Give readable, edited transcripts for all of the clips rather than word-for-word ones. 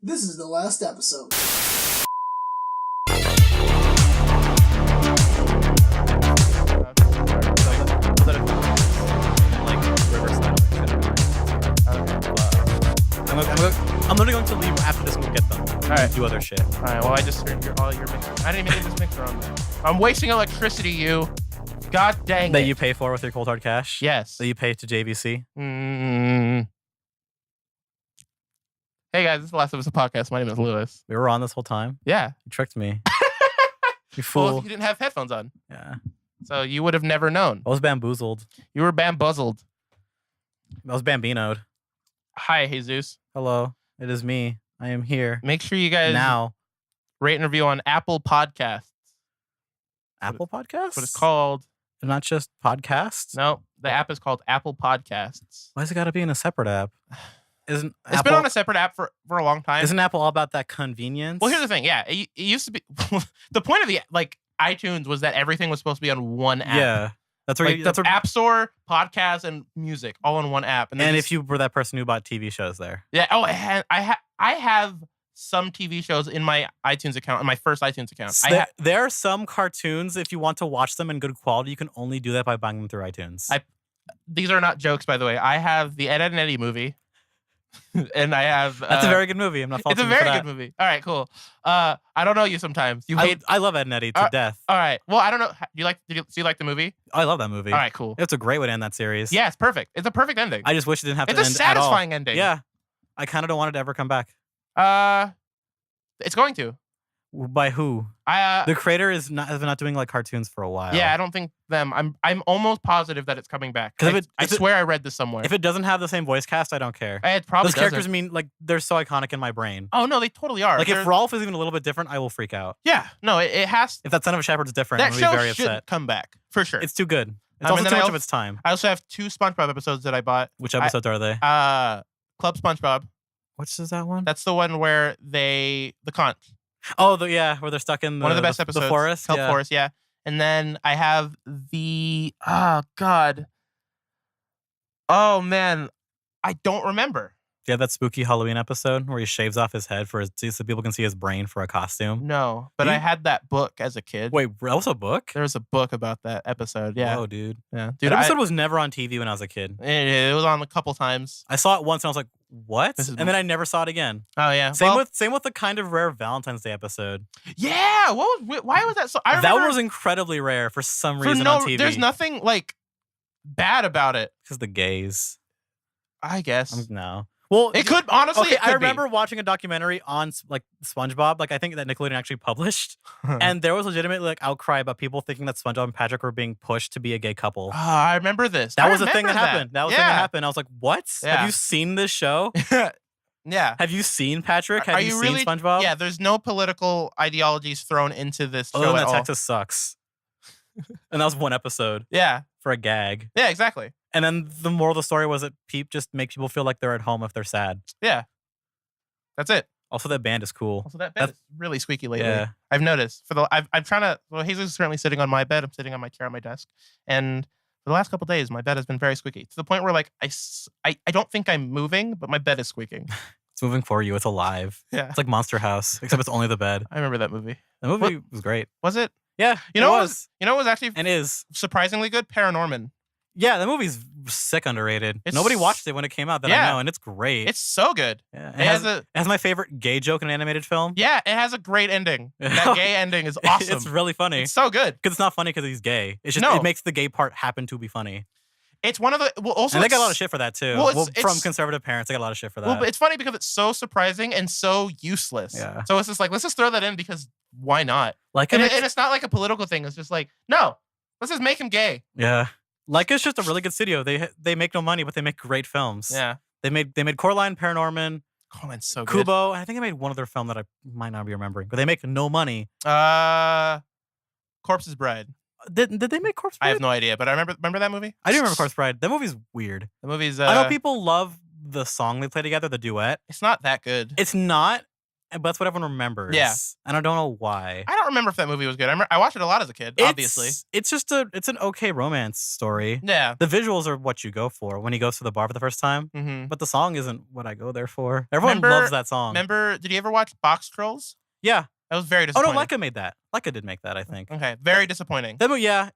This is the last episode. I'm literally going to leave after this and go get them. All right. Do other shit. All right. Well, I just heard all your mixer. I didn't even get this mixer on there. I'm wasting electricity, you. God dang it. That you pay for with your cold hard cash? Yes. That you pay to JVC? Hey, guys. This is the Last Episode Podcast. My name is Lewis. We were on this whole time? Yeah. You tricked me. You fool. Well, if you didn't have headphones on. Yeah. So you would have never known. I was bamboozled. You were bamboozled. I was bambinoed. Hi, Jesus. Hello. It is me. I am here. Make sure you guys now rate and review on Apple Podcasts. Apple Podcasts? What it's called. They're not just podcasts? No, the app is called Apple Podcasts. Why has it got to be in a separate app? It's been on a separate app for a long time. Isn't Apple all about that convenience? Well, here's the thing. Yeah, it used to be. The point of the iTunes was that everything was supposed to be on one app. Yeah. That's where that's where App Store, podcasts, and music all in one app. And if you were that person who bought TV shows there. Yeah. Oh, I have some TV shows in my iTunes account, in my first iTunes account. So there are some cartoons, if you want to watch them in good quality, you can only do that by buying them through iTunes. These are not jokes, by the way. I have the Ed, Edd n Eddy movie. And I have... That's a very good movie. I'm not faulting you for that. It's a very good movie. All right, cool. I don't know you sometimes. I love Ed and Eddy to death. All right. Well, I don't know. Do you like the movie? I love that movie. All right, cool. It's a great way to end that series. Yeah, it's perfect. It's a perfect ending. I just wish it didn't have to end at all. It's a satisfying ending. Yeah. I kind of don't want it to ever come back. It's going to. By who? The creator has been not doing like cartoons for a while. Yeah, I don't think them. I'm almost positive that it's coming back. I swear I read this somewhere. If it doesn't have the same voice cast, I don't care. It probably Those characters they're so iconic in my brain. Oh no, they totally are. Like if Rolf is even a little bit different, I will freak out. Yeah, no, it has. If that Son of a Shepherd's different, that I'm show be very should upset. Come back for sure. It's too good. It's also too much of its time. I also have 2 SpongeBob episodes that I bought. Which episodes are they? Club SpongeBob. Which is that one? That's the one where the conch. Oh, where they're stuck in one of the best episodes. The forest? Kelp Forest, yeah. And then I have oh, God. Oh, man. I don't remember. Do you have that spooky Halloween episode where he shaves off his head so people can see his brain for a costume? No, but I had that book as a kid. Wait, that was a book? There was a book about that episode, yeah. Oh, dude. Yeah. Dude, that episode was never on TV when I was a kid. It was on a couple times. I saw it once and I was like, what? And then I never saw it again. Oh, yeah. Same with the kind of rare Valentine's Day episode. Yeah. Why was that so? That one was incredibly rare for some reason on TV. There's nothing bad about it. Because the gays. I guess. No. Well, it could honestly. Okay, I remember watching a documentary on SpongeBob, I think that Nickelodeon actually published, and there was legitimate outcry about people thinking that SpongeBob and Patrick were being pushed to be a gay couple. I remember this. That was a thing that happened. That was a thing that happened. I was like, what? Yeah. Have you seen this show? Yeah. Have you seen Patrick? Have you seen SpongeBob? Yeah. There's no political ideologies thrown into this show Other than at all. Texas sucks. And that was one episode. Yeah. For a gag. Yeah. Exactly. And then the moral of the story was that just make people feel like they're at home if they're sad. Yeah. That's it. Also, that band is cool. Also, that bed is really squeaky lately. Yeah. I've noticed. I'm trying to. Well, Jesus is currently sitting on my bed. I'm sitting on my chair on my desk, and for the last couple of days, my bed has been very squeaky to the point where I don't think I'm moving, but my bed is squeaking. It's moving for you. It's alive. Yeah. It's like Monster House, except it's only the bed. I remember that movie. The movie was great. Was it? Yeah. You know what was actually and is surprisingly good? Paranorman. Yeah, the movie's sick underrated. Nobody watched it when it came out that I know, and it's great. It's so good. Yeah, it has my favorite gay joke in an animated film. Yeah, it has a great ending. That gay ending is awesome. It's really funny. It's so good. Because it's not funny because he's gay. It's just it makes the gay part happen to be funny. It's one of the and they got a lot of shit for that too. Well, from conservative parents, they got a lot of shit for that. Well, but it's funny because it's so surprising and so useless. Yeah. So it's just let's just throw that in because why not? And it's not like a political thing. It's just no, let's just make him gay. Yeah. It's just a really good studio. They make no money, but they make great films. Yeah. They made Coraline, Paranorman. Coraline's so good. Kubo. I think they made one other film that I might not be remembering, but they make no money. Corpse's Bride. Did they make Corpse Bride? I have no idea, but I remember that movie. I do remember Corpse Bride. That movie's weird. The movie's. I know people love the song they play together, the duet. It's not that good. It's not. but that's what everyone remembers. Yeah. And I don't know why. I don't remember if that movie was good. I watched it a lot as a kid, obviously. It's just it's an okay romance story. Yeah. The visuals are what you go for when he goes to the bar for the first time. Mm-hmm. But the song isn't what I go there for. Everyone loves that song. Did you ever watch Box Trolls? Yeah. That was very disappointing. Oh, no, Leica made that. Leica did make that, I think. Okay. Very disappointing. That movie, yeah.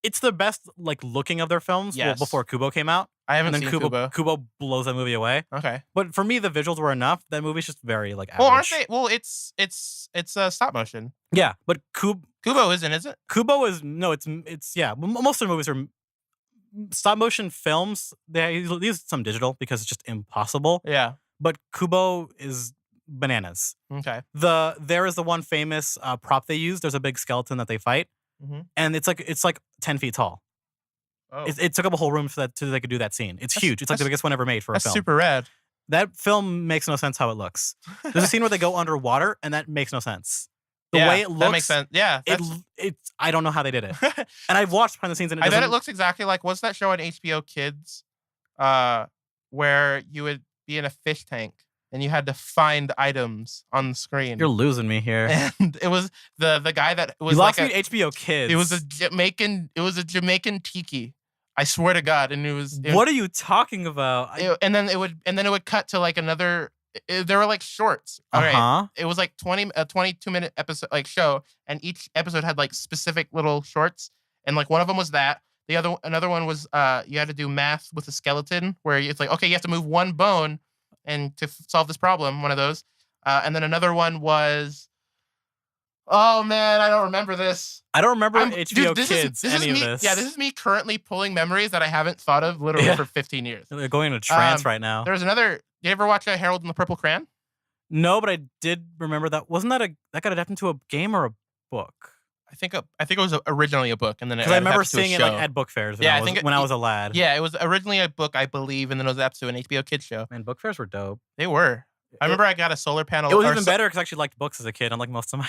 It's the best looking of their films before Kubo came out. I haven't seen Kubo. Kubo blows that movie away. Okay. But for me, the visuals were enough. That movie's just very average. Well, aren't they? Well, it's stop motion. Yeah, but Kubo isn't, is it? Kubo is it's yeah. Most of the movies are stop motion films. They use some digital because it's just impossible. Yeah. But Kubo is bananas. Okay. There is the one famous prop they use. There's a big skeleton that they fight, and it's like 10 feet tall. Oh. It took up a whole room so they could do that scene. It's huge. It's like the biggest one ever made for a film. That's super rad. That film makes no sense how it looks. There's a scene where they go underwater, and that makes no sense. The way it looks, that makes sense. Yeah, it's I don't know how they did it. And I've watched behind the scenes, and I bet it looks exactly like what's that show on HBO Kids, where you would be in a fish tank and you had to find items on the screen. You're losing me here. And it was the guy that was you lost like me at HBO Kids. It was a Jamaican tiki. I swear to God, and it was. What are you talking about? And then it would cut to like another. There were like shorts. Right. It was like 22-minute episode show, and each episode had like specific little shorts, and like one of them was that. Another one was you had to do math with a skeleton, where it's like, okay, you have to move one bone, and to solve this problem, one of those. And then another one was, oh man, I don't remember this. I don't remember HBO Kids, this is me currently pulling memories that I haven't thought of literally for 15 years. They're going into trance right now. There was another. Did you ever watch Harold and the Purple Crayon? No, but I did remember that. Wasn't that got adapted into a game or a book? I think it was originally a book, and then because I remember seeing it like at book fairs. When I was a lad. Yeah, it was originally a book, I believe, and then it was adapted to an HBO Kids show. Man, book fairs were dope. They were. I remember I got a solar panel. It was even better because I actually liked books as a kid, unlike most of my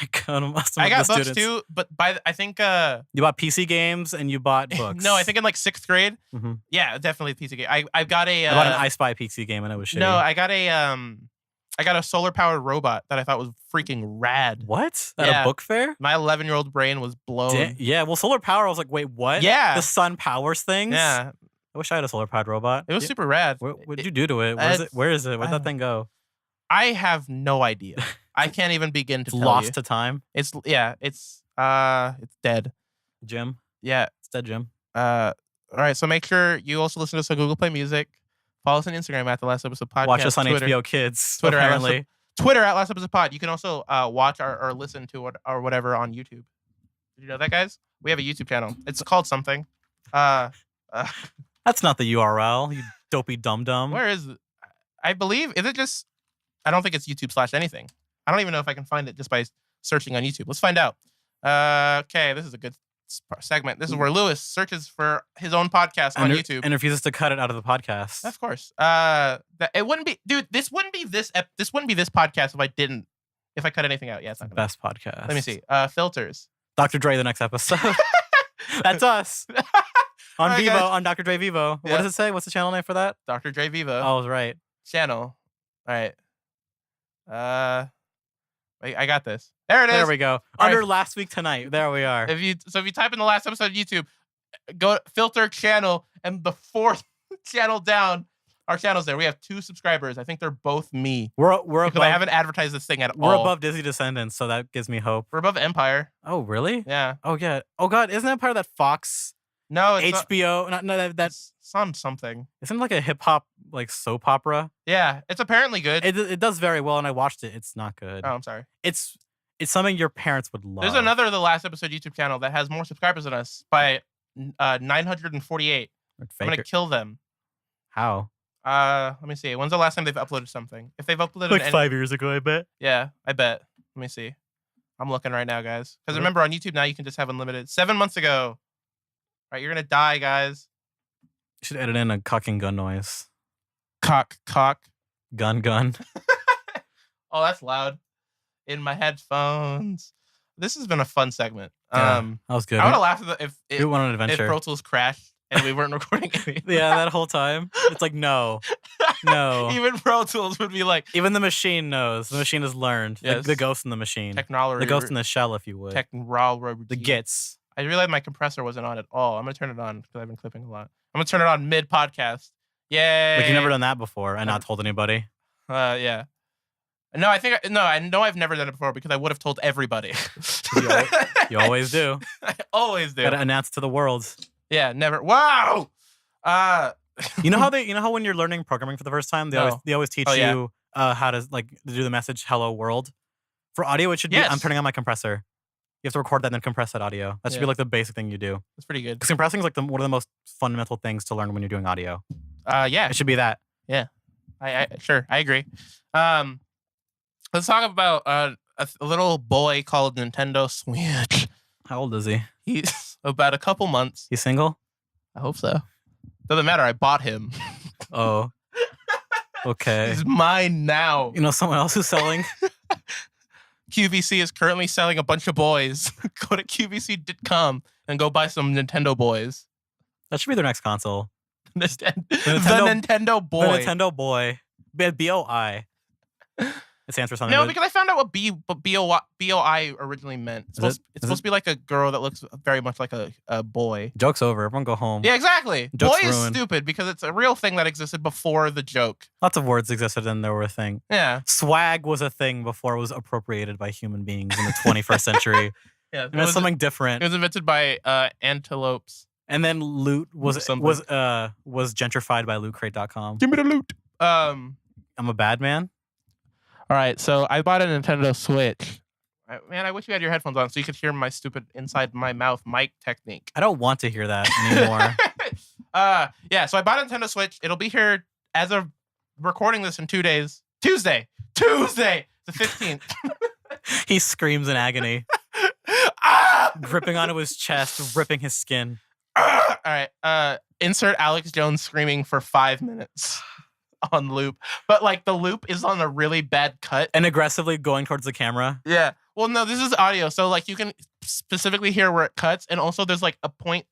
I got books too, but I think you bought PC games and you bought books. No, I think in like 6th grade. Mm-hmm. Yeah, definitely PC game. I got a. I bought an I Spy PC game and it was shitty. No, I got a solar powered robot that I thought was freaking rad. What? At a book fair? My 11-year-old brain was blown. Yeah, well, solar power. I was like, wait, what? Yeah, the sun powers things. Yeah, I wish I had a solar powered robot. It was super rad. What did you do to it? Where is it? Where'd that thing go? I have no idea. I can't even begin to tell you. Lost to time. It's dead. Jim. Yeah, it's dead, Jim. All right. So make sure you also listen to us on Google Play Music. Follow us on Instagram at The Last Episode Podcast. Watch us on HBO Kids. Twitter apparently. Twitter at Last Episode Pod. You can also watch or listen to or whatever on YouTube. Did you know that, guys? We have a YouTube channel. It's called something. That's not the URL. You dopey dum dum. Where is it? I believe. Is it just? I don't think it's YouTube/anything. I don't even know if I can find it just by searching on YouTube. Let's find out. Okay, this is a good segment. This is where Lewis searches for his own podcast on YouTube and refuses to cut it out of the podcast. Of course. It wouldn't be, dude. This wouldn't be this podcast if I cut anything out. Yeah, it's not the best podcast. Let me see. Filters. Dr. Dre, the next episode. That's us. On right, Vivo, guys. On Dr. Dre Vivo. Yeah. What does it say? What's the channel name for that? Dr. Dre Vivo. Oh, I was right. Channel. All right. I got this. There it is. There we go. Under last week tonight. There we are. If you type in the last episode of YouTube, go filter channel, and the 4th channel down, our channel's there. We have 2 subscribers. I think they're both me. We're above, I haven't advertised this thing at all. We're above Disney Descendants, so that gives me hope. We're above Empire. Oh, really? Yeah. Oh, yeah. Oh, God. Isn't that part of that Fox? No, it's HBO. That's on something. Isn't it like a hip hop soap opera? Yeah, it's apparently good. It does very well, and I watched it. It's not good. Oh, I'm sorry. It's something your parents would love. There's another The Last Episode YouTube channel that has more subscribers than us by 948. I'm gonna kill them. How? Let me see. When's the last time they've uploaded something? If they've uploaded like 5 years ago, I bet. Yeah, I bet. Let me see. I'm looking right now, guys. Because remember, on YouTube now you can just have unlimited. 7 months ago. All right, you're gonna die, guys. You should edit in a cocking gun noise. Cock. Gun. Oh, that's loud. In my headphones. This has been a fun segment. Yeah, that was good. I would have laughed if we went on an adventure. If Pro Tools crashed and we weren't recording anything. Yeah, that whole time. It's like, no. Even Pro Tools would be like. Even the machine knows. The machine has learned. Yes. The ghost in the machine. Technology. The ghost in the shell, if you would. The gits. I realized my compressor wasn't on at all. I'm going to turn it on because I've been clipping a lot. I'm going to turn it on mid-podcast. Yay. Like, you've never done that before and not told anybody? Yeah. No, I know I've never done it before because I would have told everybody. You always do. I always do. Gotta announce to the world. Yeah, never. Wow. You know how when you're learning programming for the first time, they always teach you how to do the message "Hello World." For audio, it should be I'm turning on my compressor. You have to record that and then compress that audio. That should be like the basic thing you do. That's pretty good. Because compressing is like one of the most fundamental things to learn when you're doing audio. Yeah. It should be that. Yeah. I agree. Let's talk about a little boy called Nintendo Switch. How old is he? He's about a couple months. He's single? I hope so. Doesn't matter. I bought him. Oh. Okay. He's mine now. You know someone else who's selling? QVC is currently selling a bunch of boys. Go to QVC.com and go buy some Nintendo boys. That should be their next console. The Nintendo Boy. The Nintendo Boy. BOI. It stands for something. No, because I found out what BOI originally meant. It's supposed to be like a girl that looks very much like a boy. Joke's over. Everyone go home. Yeah, exactly. Joke's boy ruined. Is stupid because it's a real thing that existed before the joke. Lots of words existed and they were a thing. Yeah. Swag was a thing before it was appropriated by human beings in the 21st century. Yeah. And it's something different. It was invented by antelopes. And then loot was gentrified by lootcrate.com. Give me the loot. I'm a bad man. All right, so I bought a Nintendo Switch. Man, I wish you had your headphones on so you could hear my stupid inside my mouth mic technique. I don't want to hear that anymore. Yeah, so I bought a Nintendo Switch. It'll be here as of recording this in 2 days. Tuesday, the 15th. He screams in agony. Gripping onto his chest, ripping his skin. All right, insert Alex Jones screaming for 5 minutes. On loop, but like the loop is on a really bad cut and aggressively going towards the camera. Yeah, well, no, this is audio, so like you can specifically hear where it cuts, and also there's like a 0.1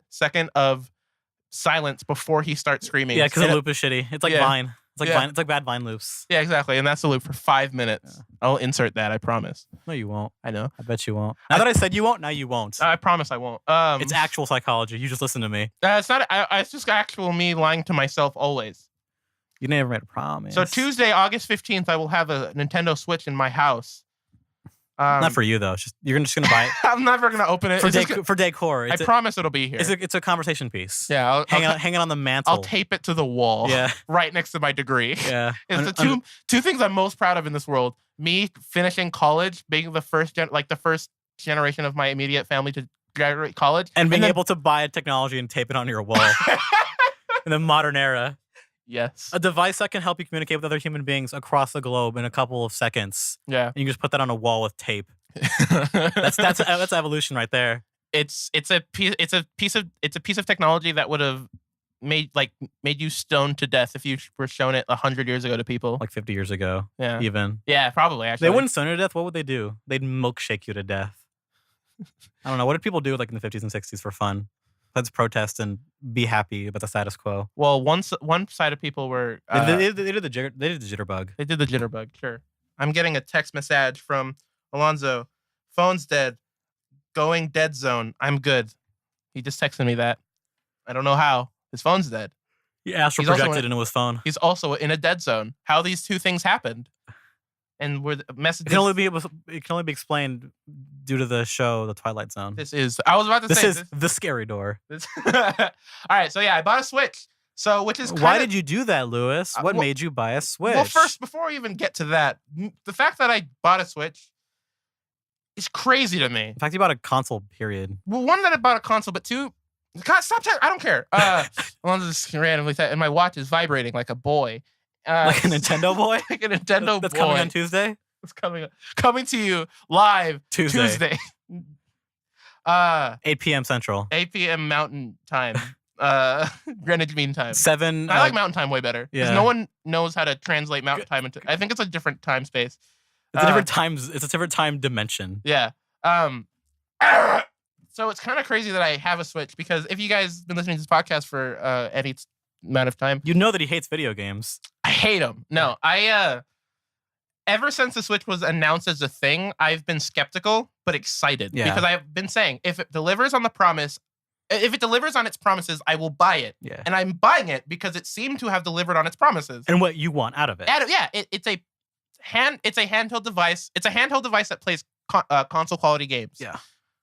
second of silence before he starts screaming. Yeah, because the loop is shitty. It's like Vine. It's like Vine. It's like bad Vine loops. Yeah, exactly, and that's the loop for 5 minutes. Yeah. I'll insert that. I promise. No, you won't. I know. I bet you won't. Now that I said you won't, now you won't. I promise I won't. It's actual psychology. You just listen to me. It's not. It's just actual me lying to myself always. You never made a promise. So Tuesday, August 15th, I will have a Nintendo Switch in my house. Not for you though. You're just gonna buy it. I'm never gonna open it for decor. I promise it'll be here. It's a conversation piece. Yeah, hang it on the mantle. I'll tape it to the wall. Yeah, right next to my degree. Yeah, it's the two things I'm most proud of in this world. Me finishing college, being the first generation of my immediate family to graduate college, and being able to buy a technology and tape it on your wall in the modern era. Yes. A device that can help you communicate with other human beings across the globe in a couple of seconds. Yeah. And you just put that on a wall with tape. That's evolution right there. It's a piece of technology that would have made you stoned to death if you were shown it 100 years ago to people. Like 50 years ago. Yeah. Even. Yeah, probably actually. They wouldn't stone you to death. What would they do? They'd milkshake you to death. I don't know. What did people do in the 50s and 60s for fun? Let's protest and be happy about the status quo. Well, one side of people were they did the jitterbug. They did the jitterbug. Sure. I'm getting a text message from Alonzo. Phone's dead. Going dead zone. I'm good. He just texted me that. I don't know how. His phone's dead. He astral projected into his phone. He's also in a dead zone. How these two things happened. And where the messages... It can only be explained due to the show, The Twilight Zone. I was about to say... This is The Scary Door. All right, so yeah, I bought a Switch. So, which is Why did you do that, Lewis? What made you buy a Switch? Well, first, before we even get to that, the fact that I bought a Switch is crazy to me. In fact, you bought a console, period. Well, one, that I bought a console, but two... God, stop talking. I don't care. Alonzo just randomly said, and my watch is vibrating like a boy. Like a Nintendo boy? Like a Nintendo That's boy. coming on Tuesday? It's coming to you live Tuesday. 8 p.m. Central. 8 p.m. Mountain Time. Greenwich Mean Time. 7. I like Mountain Time way better. Because Yeah. no one knows how to translate Mountain Time into... I think it's a different time space. It's a different time dimension. Yeah. So it's kind of crazy that I have a Switch because if you guys been listening to this podcast for any amount of time, you know that he hates video games. I hate them. No, ever since the Switch was announced as a thing, I've been skeptical but excited because I've been saying if it delivers on its promises, I will buy it. Yeah. And I'm buying it because it seemed to have delivered on its promises. And what you want out of it. It's a handheld device. It's a handheld device that plays console quality games. Yeah.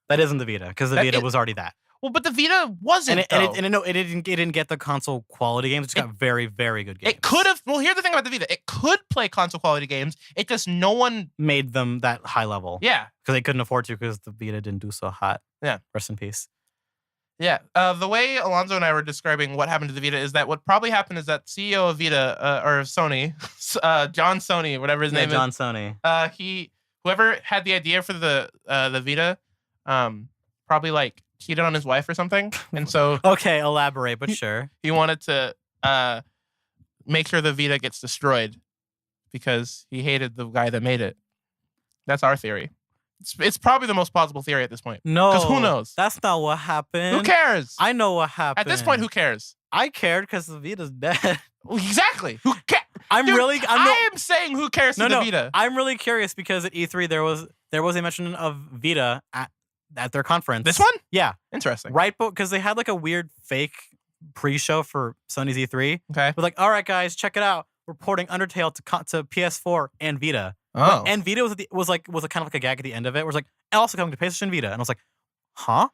That isn't the Vita because the Vita was already that. Well, but the Vita wasn't. It didn't get the console quality games. It just got very, very good games. It could have. Well, here's the thing about the Vita. It could play console quality games. It just no one made them that high level. Yeah, because they couldn't afford to because the Vita didn't do so hot. Yeah, rest in peace. Yeah, the way Alonzo and I were describing what happened to the Vita is that what probably happened is that CEO of Vita or Sony, John Sony, whatever his name is, John Sony. Whoever had the idea for the Vita, probably like cheated on his wife or something, and so okay, elaborate, but sure. He wanted to make sure the Vita gets destroyed because he hated the guy that made it. That's our theory. It's probably the most plausible theory at this point. No, because who knows? That's not what happened. Who cares? I know what happened. At this point, who cares? I cared because the Vita's dead. Exactly. Who cares? I am saying who cares to the Vita. I'm really curious because at E3 there was a mention of Vita at their conference. This one? Yeah. Interesting. Right, because they had like a weird fake pre-show for Sony's E3. Okay. We're like, all right, guys, check it out. We're porting Undertale to PS4 and Vita. Oh. And Vita was kind of like a gag at the end of it. It was like, also coming to PlayStation Vita. And I was like, huh?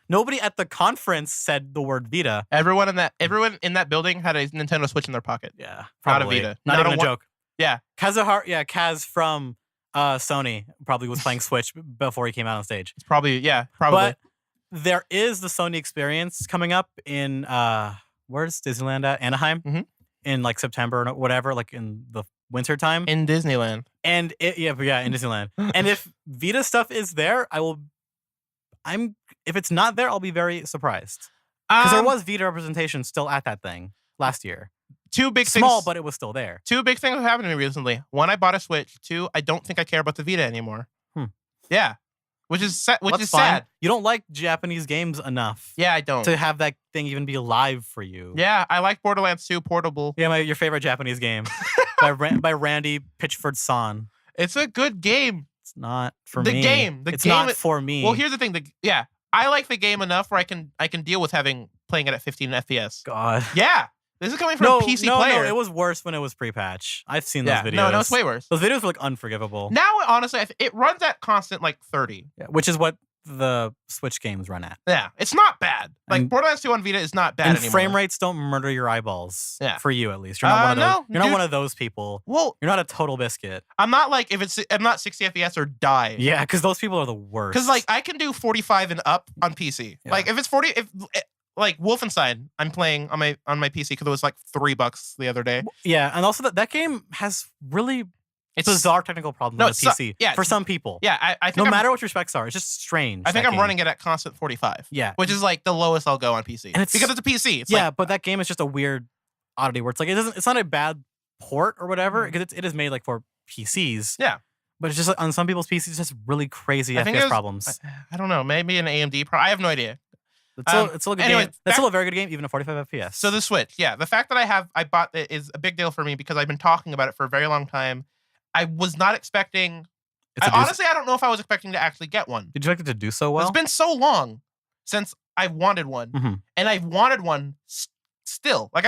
Nobody at the conference said the word Vita. Everyone in that building had a Nintendo Switch in their pocket. Yeah. Probably. Not a Vita. Not even a joke. Yeah. Kaz from Sony probably was playing Switch before he came out on stage. It's probably. But there is the Sony experience coming up in where's Disneyland at? Anaheim in like September or whatever, like in the winter time in Disneyland. And in Disneyland. And if Vita stuff is there, if it's not there, I'll be very surprised because there was Vita representation still at that thing last year. Two big small, things, but it was still there. Two big things have happened to me recently. One, I bought a Switch. Two, I don't think I care about the Vita anymore. Yeah, which is sad. You don't like Japanese games enough. Yeah, I don't. To have that thing even be live for you. Yeah, I like Borderlands 2 Portable. Yeah, your favorite Japanese game by Randy Pitchford-san. It's a good game. It's not for me. It's game not for me. Well, here's the thing. I like the game enough where I can deal with playing it at 15 FPS. God. Yeah. This is coming from a PC player. No, it was worse when it was pre-patch. I've seen those videos. No, it's way worse. Those videos were like unforgivable. Now, honestly, it runs at constant like 30. Yeah, which is what the Switch games run at. Yeah, it's not bad. Like Borderlands 2 on Vita is not bad anymore. Frame rates don't murder your eyeballs. Yeah. For you at least. You're not one of those. You're not one of those people. Well, you're not a total biscuit. I'm not like I'm not 60 FPS or die. Yeah, because those people are the worst. Because like I can do 45 and up on PC. Yeah. Like if it's 40, like Wolfenstein, I'm playing on my PC because it was like $3 the other day. Yeah, and also that game has really bizarre technical problems on the PC. Yeah, for some people. Yeah, I think no matter what your specs are, it's just strange. I think I'm running it at constant 45. Yeah, which is like the lowest I'll go on PC. And because it's a PC. It's but that game is just a weird oddity where it's like it's not a bad port or whatever because it is made like for PCs. Yeah. But it's just like on some people's PCs, it's just really crazy FPS problems. I don't know. Maybe an AMD problem. I have no idea. It's still a good game. That's still a very good game, even at 45 FPS. So the Switch, the fact that I bought it is a big deal for me because I've been talking about it for a very long time. I was not expecting. Honestly, I don't know if I was expecting to actually get one. Did you expect it to do so well? It's been so long since I wanted one, and I've wanted one still. Like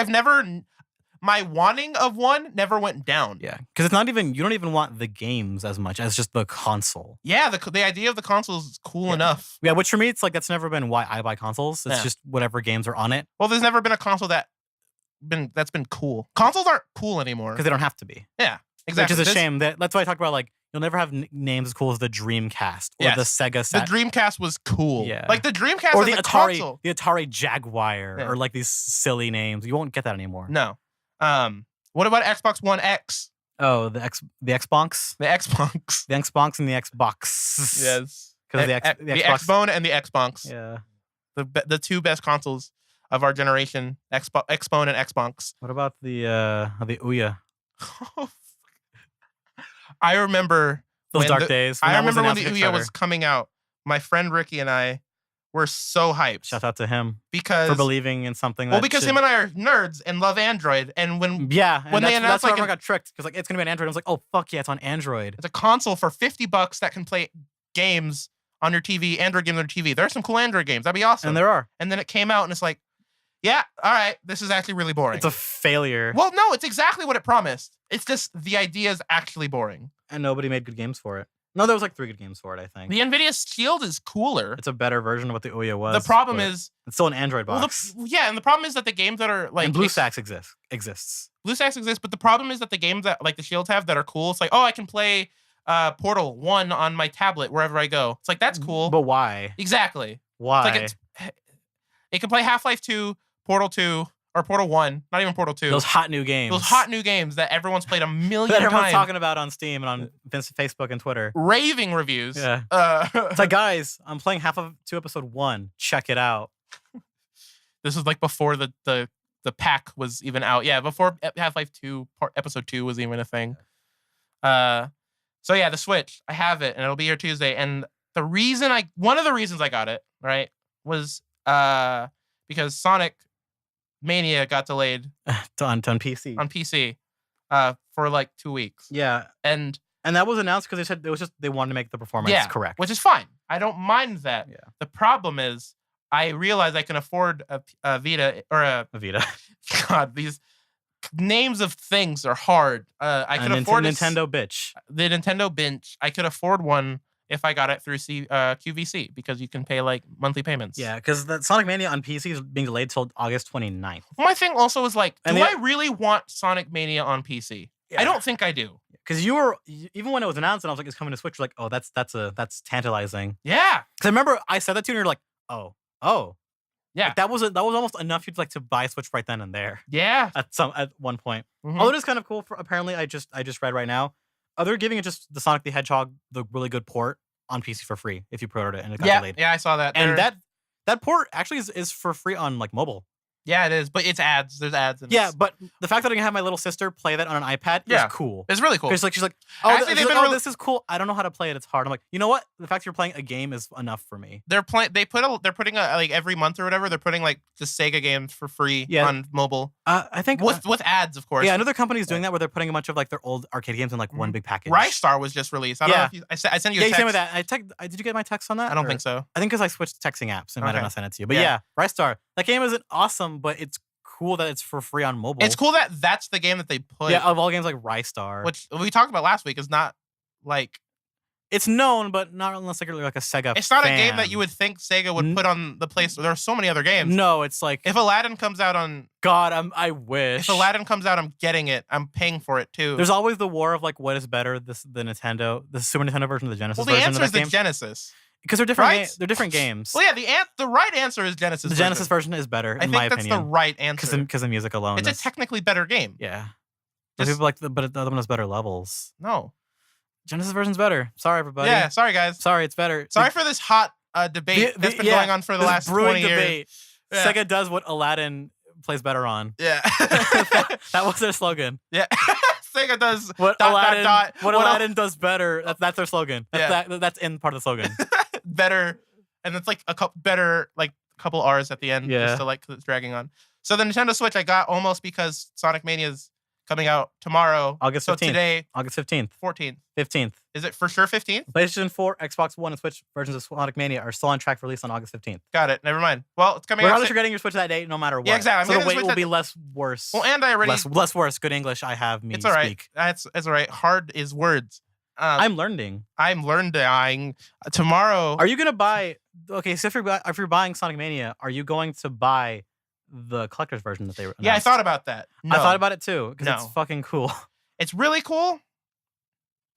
my wanting of one never went down. Yeah, because you don't even want the games as much as just the console. Yeah, the idea of the console is cool enough. Yeah, which for me, it's like that's never been why I buy consoles. It's just whatever games are on it. Well, there's never been a console that's been cool. Consoles aren't cool anymore because they don't have to be. Yeah, exactly. Which is a shame. That's why I talk about like you'll never have names as cool as the Dreamcast or the Sega Saturn. The Dreamcast was cool. Yeah, like the Dreamcast or the Atari, console. the Atari Jaguar, or like these silly names. You won't get that anymore. No. What about Xbox One X? Oh, the Xbox. The Xbox. The Xbox and the Xbox. Yes. Because the Xbone and the Xbox. Yeah. The two best consoles of our generation, Xbone and Xbox. What about the Ouya? I remember those dark days. I remember when the Ouya was coming out. My friend Ricky and I were so hyped. Shout out to him because for believing in something. Because him and I are nerds and love Android, and when they announced that's why everyone got tricked because like it's gonna be on Android. I was like, oh fuck yeah, it's on Android. It's a console for $50 that can play games on your TV, Android games on your TV. There are some cool Android games. That'd be awesome. And there are. And then it came out and it's like, yeah, all right, this is actually really boring. It's a failure. Well, no, it's exactly what it promised. It's just the idea is actually boring. And nobody made good games for it. No, there was like 3 good games for it, I think. The NVIDIA Shield is cooler. It's a better version of what the Ouya was. The problem is... It's still an Android box. And the problem is that the games that are like... And BlueStacks exists. BlueStacks exists, but the problem is that the games that like the Shields have that are cool, it's like, oh, I can play Portal 1 on my tablet wherever I go. It's like, that's cool. But why? Exactly. Why? It's like it can play Half-Life 2, Portal 2, or Portal 1. Not even Portal 2. Those hot new games. Those hot new games that everyone's played a million that times. Everyone's talking about on Steam and on Facebook and Twitter. Raving reviews. Yeah. It's like, guys, I'm playing half of 2 episode 1. Check it out. This is like before the pack was even out. Yeah, before Half-Life 2 episode 2 was even a thing. So yeah, the Switch. I have it and it'll be here Tuesday. And one of the reasons I got it, right, was because Sonic Mania got delayed on PC. On PC for like 2 weeks. Yeah. And that was announced because they said it was just they wanted to make the performance correct. Which is fine. I don't mind that. Yeah. The problem is I realized I can afford a Vita or a Vita. God, these names of things are hard. I could afford Nintendo bitch. The Nintendo bench. I could afford one if I got it through QVC because you can pay like monthly payments. Yeah, because the Sonic Mania on PC is being delayed till August 29th. My thing also is like, do I really want Sonic Mania on PC? Yeah. I don't think I do. Because even when it was announced and I was like, it's coming to Switch, you're like, oh, that's tantalizing. Yeah. Because I remember I said that to you and you're like, oh. Yeah. Like, that was almost enough you'd like to buy a Switch right then and there. Yeah. At one point. Mm-hmm. Although it is kind of cool apparently I just read right now. They're giving it just the Sonic the Hedgehog, the really good port on PC for free if you pre-ordered it and it got delayed. Yeah, I saw that. And that port actually is for free on like mobile. Yeah, it is, but it's ads. There's ads. But the fact that I can have my little sister play that on an iPad is cool. It's really cool. She's like, oh, this is cool. I don't know how to play it. It's hard. I'm like, you know what? The fact you're playing a game is enough for me. They're putting like every month or whatever. They're putting like the Sega games for free on mobile. I think with ads, of course. Yeah, another company's doing that where they're putting a bunch of like their old arcade games in like one big package. Ristar was just released. I don't know if I sent you a text. Yeah, you sent me that. Did you get my text on that? I don't think so. I think because I switched to texting apps and might have not sent it to you. But yeah, Ristar. That game isn't awesome, but it's cool that it's for free on mobile. It's cool that that's the game that they put. Yeah, of all games like Ristar, which we talked about last week, is not like it's known, but not unless like a Sega. It's not a game that you would think Sega would put on the place. There are so many other games. No, it's like if Aladdin comes out on I wish if Aladdin comes out, I'm getting it. I'm paying for it too. There's always the war of like what is better, the Super Nintendo version or the Genesis version. Well, the answer is the Genesis. Because they're different. Right? They're different games. Well, yeah. The right answer is Genesis. The Genesis version is better, in my opinion. I think that's the right answer because of music alone. It's a technically better game. Yeah. People like but the other one has better levels. No. Genesis version's better. Sorry, everybody. Yeah. Sorry, guys. Sorry, it's better. Sorry for this hot debate that's been going on for the last 20 years. Yeah. Sega does what Aladdin plays better on. Yeah. that was their slogan. Yeah. Sega does what Aladdin does better. That's their slogan. That's in part of the slogan. Better, and it's like a couple R's at the end, just to like 'cause it's dragging on. So the Nintendo Switch I got almost because Sonic Mania is coming out tomorrow, August 15th. So today, August 15th, 14th, 15th. Is it for sure 15th? PlayStation 4, Xbox One, and Switch versions of Sonic Mania are still on track for release on August 15th. Got it. Never mind. Well, it's coming out. Regardless, you're getting your Switch that day, no matter what. Yeah, exactly. So the wait will be less worse. Well, and I already less worse. Good English. I have me. It's all right. Speak. That's all right. Hard is words. I'm learning. Tomorrow. Are you gonna buy? Okay, so if you're buying Sonic Mania, are you going to buy the collector's version that they announced? Yeah, I thought about that. No. I thought about it too because it's fucking cool. It's really cool,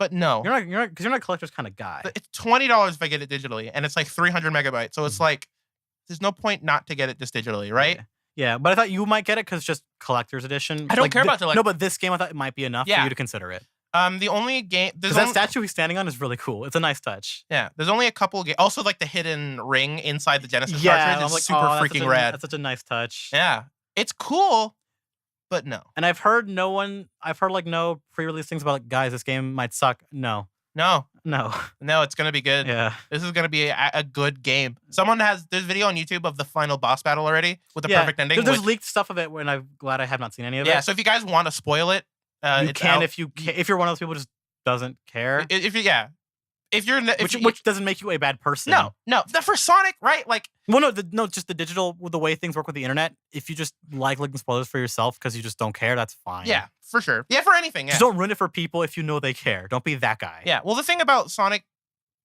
but no, you're not because you're not a collector's kind of guy. It's $20 if I get it digitally, and it's like 300 megabytes. So it's like there's no point not to get it just digitally, right? Yeah, but I thought you might get it because just collector's edition. I don't care about the No, but this game I thought it might be enough for you to consider it. The only game because that statue he's standing on is really cool. It's a nice touch. Yeah, there's only a couple games. Also, like the hidden ring inside the Genesis cartridge is like, super freaking rad. That's such a nice touch. Yeah, it's cool, but no. And I've heard no pre-release things about like, guys, this game might suck. No, No. No. No, it's gonna be good. Yeah. This is gonna be a good game. There's video on YouTube of the final boss battle already with the perfect ending. There's leaked stuff of it, and I'm glad I have not seen any of it. Yeah, so if you guys want to spoil it, you can if you're one of those people who just doesn't care. Which doesn't make you a bad person. No. For Sonic, right? Like, well, just the digital, the way things work with the internet. If you just like looking spoilers for yourself because you just don't care, that's fine. Yeah, for sure. Yeah, for anything. Yeah. Just don't ruin it for people if you know they care. Don't be that guy. Yeah. Well, the thing about Sonic,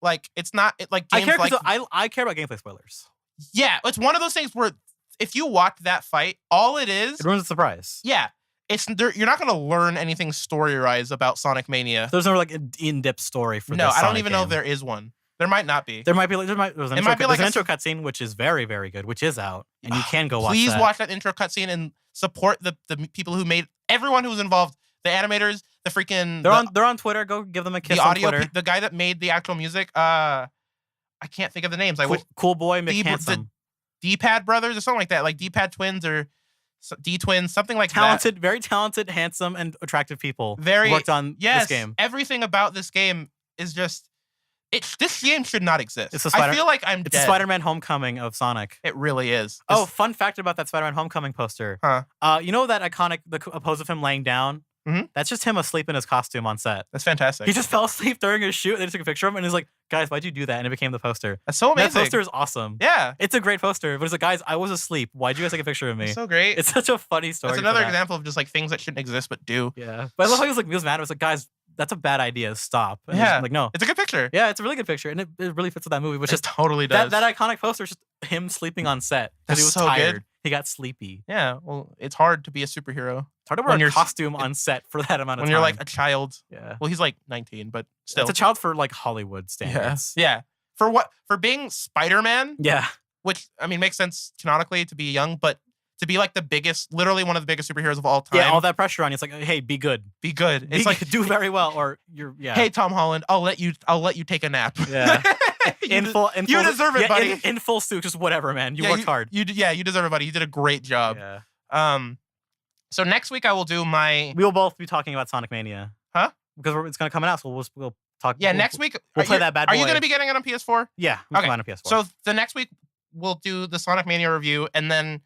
like, it's not like games I care about gameplay spoilers. Yeah, it's one of those things where if you watch that fight, all it ruins the surprise. Yeah. You're not going to learn anything story-wise about Sonic Mania. There's no like in-depth story for I don't even know if there is one. There might not be. There's an intro cutscene, which is very, very good, which is out, and you can go watch that. Please watch that intro cutscene and support the people who made everyone who was involved. The animators, the freaking. They're on Twitter. Go give them a kiss on Twitter. The guy that made the actual music. I can't think of the names. Cool Boy McHandsome. The D-Pad brothers or something like that, like D-Pad twins or D-twins, something like that. Very talented, handsome, and attractive people worked on this game. Everything about this game is just. This game should not exist. I feel like I'm dead. It's the Spider-Man Homecoming of Sonic. It really is. Fun fact about that Spider-Man Homecoming poster. You know that iconic a pose of him laying down? Mm-hmm. That's just him asleep in his costume on set. That's fantastic. He just fell asleep during his shoot. They just took a picture of him and he's like, guys, why'd you do that? And it became the poster. That's so amazing. That poster is awesome. Yeah. It's a great poster. But it's like, guys, I was asleep. Why'd you guys take a picture of me? It's so great. It's such a funny story. That's another example of just like things that shouldn't exist but do. Yeah. But I love how he was mad. It was like, guys, that's a bad idea. Stop. And yeah. Like, no. It's a good picture. Yeah, it's a really good picture. And it really fits with that movie. Which it totally does. That iconic poster is just him sleeping on set. Because he was so tired. Good. He got sleepy. Yeah. Well, it's hard to be a superhero. It's hard to wear a costume on set for that amount of time. When you're like a child. Yeah. Well, he's like 19, but still. It's a child for like Hollywood standards. Yeah. For what? For being Spider-Man? Yeah. Which, I mean, makes sense canonically to be young, but to be like literally one of the biggest superheroes of all time. Yeah, all that pressure on you. It's like, hey, be good. Be good. It's like do very well, or Hey, Tom Holland, I'll let you take a nap. Yeah. You deserve it, buddy. In full suit, just whatever, man. You worked hard. You deserve it, buddy. You did a great job. Yeah. So next week I will do my. We will both be talking about Sonic Mania. Huh? Because it's going to come out, so we'll talk. Yeah, next week we'll play that bad boy. Are you going to be getting it on PS4? Yeah, okay. On PS4. So the next week we'll do the Sonic Mania review, and then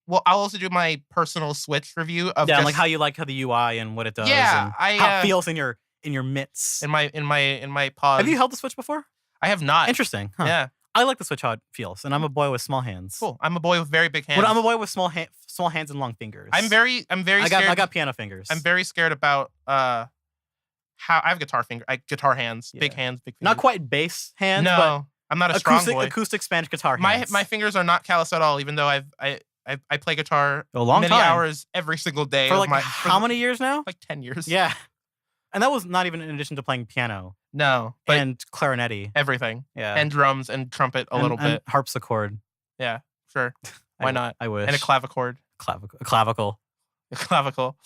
I'll also do my personal Switch review of like how you like how the UI and what it does. Yeah, and how it feels in your mitts. In my paws. Have you held the Switch before? I have not. Interesting. Huh. Yeah. I like the Switch how it feels, and I'm a boy with small hands. Cool. I'm a boy with very big hands. But I'm a boy with small hands and long fingers. I'm very scared. I got piano fingers. I'm very scared about how I have guitar hands, big hands, big fingers. Not quite bass hands. No, but I'm not a strong boy. Acoustic Spanish guitar hands. My fingers are not callous at all, even though I play guitar many hours every single day. For how many years now? Like 10 years. Yeah. And that was not even in addition to playing piano. No. And clarinetti. Everything. Yeah. And drums and trumpet a little bit. Harpsichord. Yeah, sure. Why not? I wish. And a clavichord. A clavicle. A clavicle.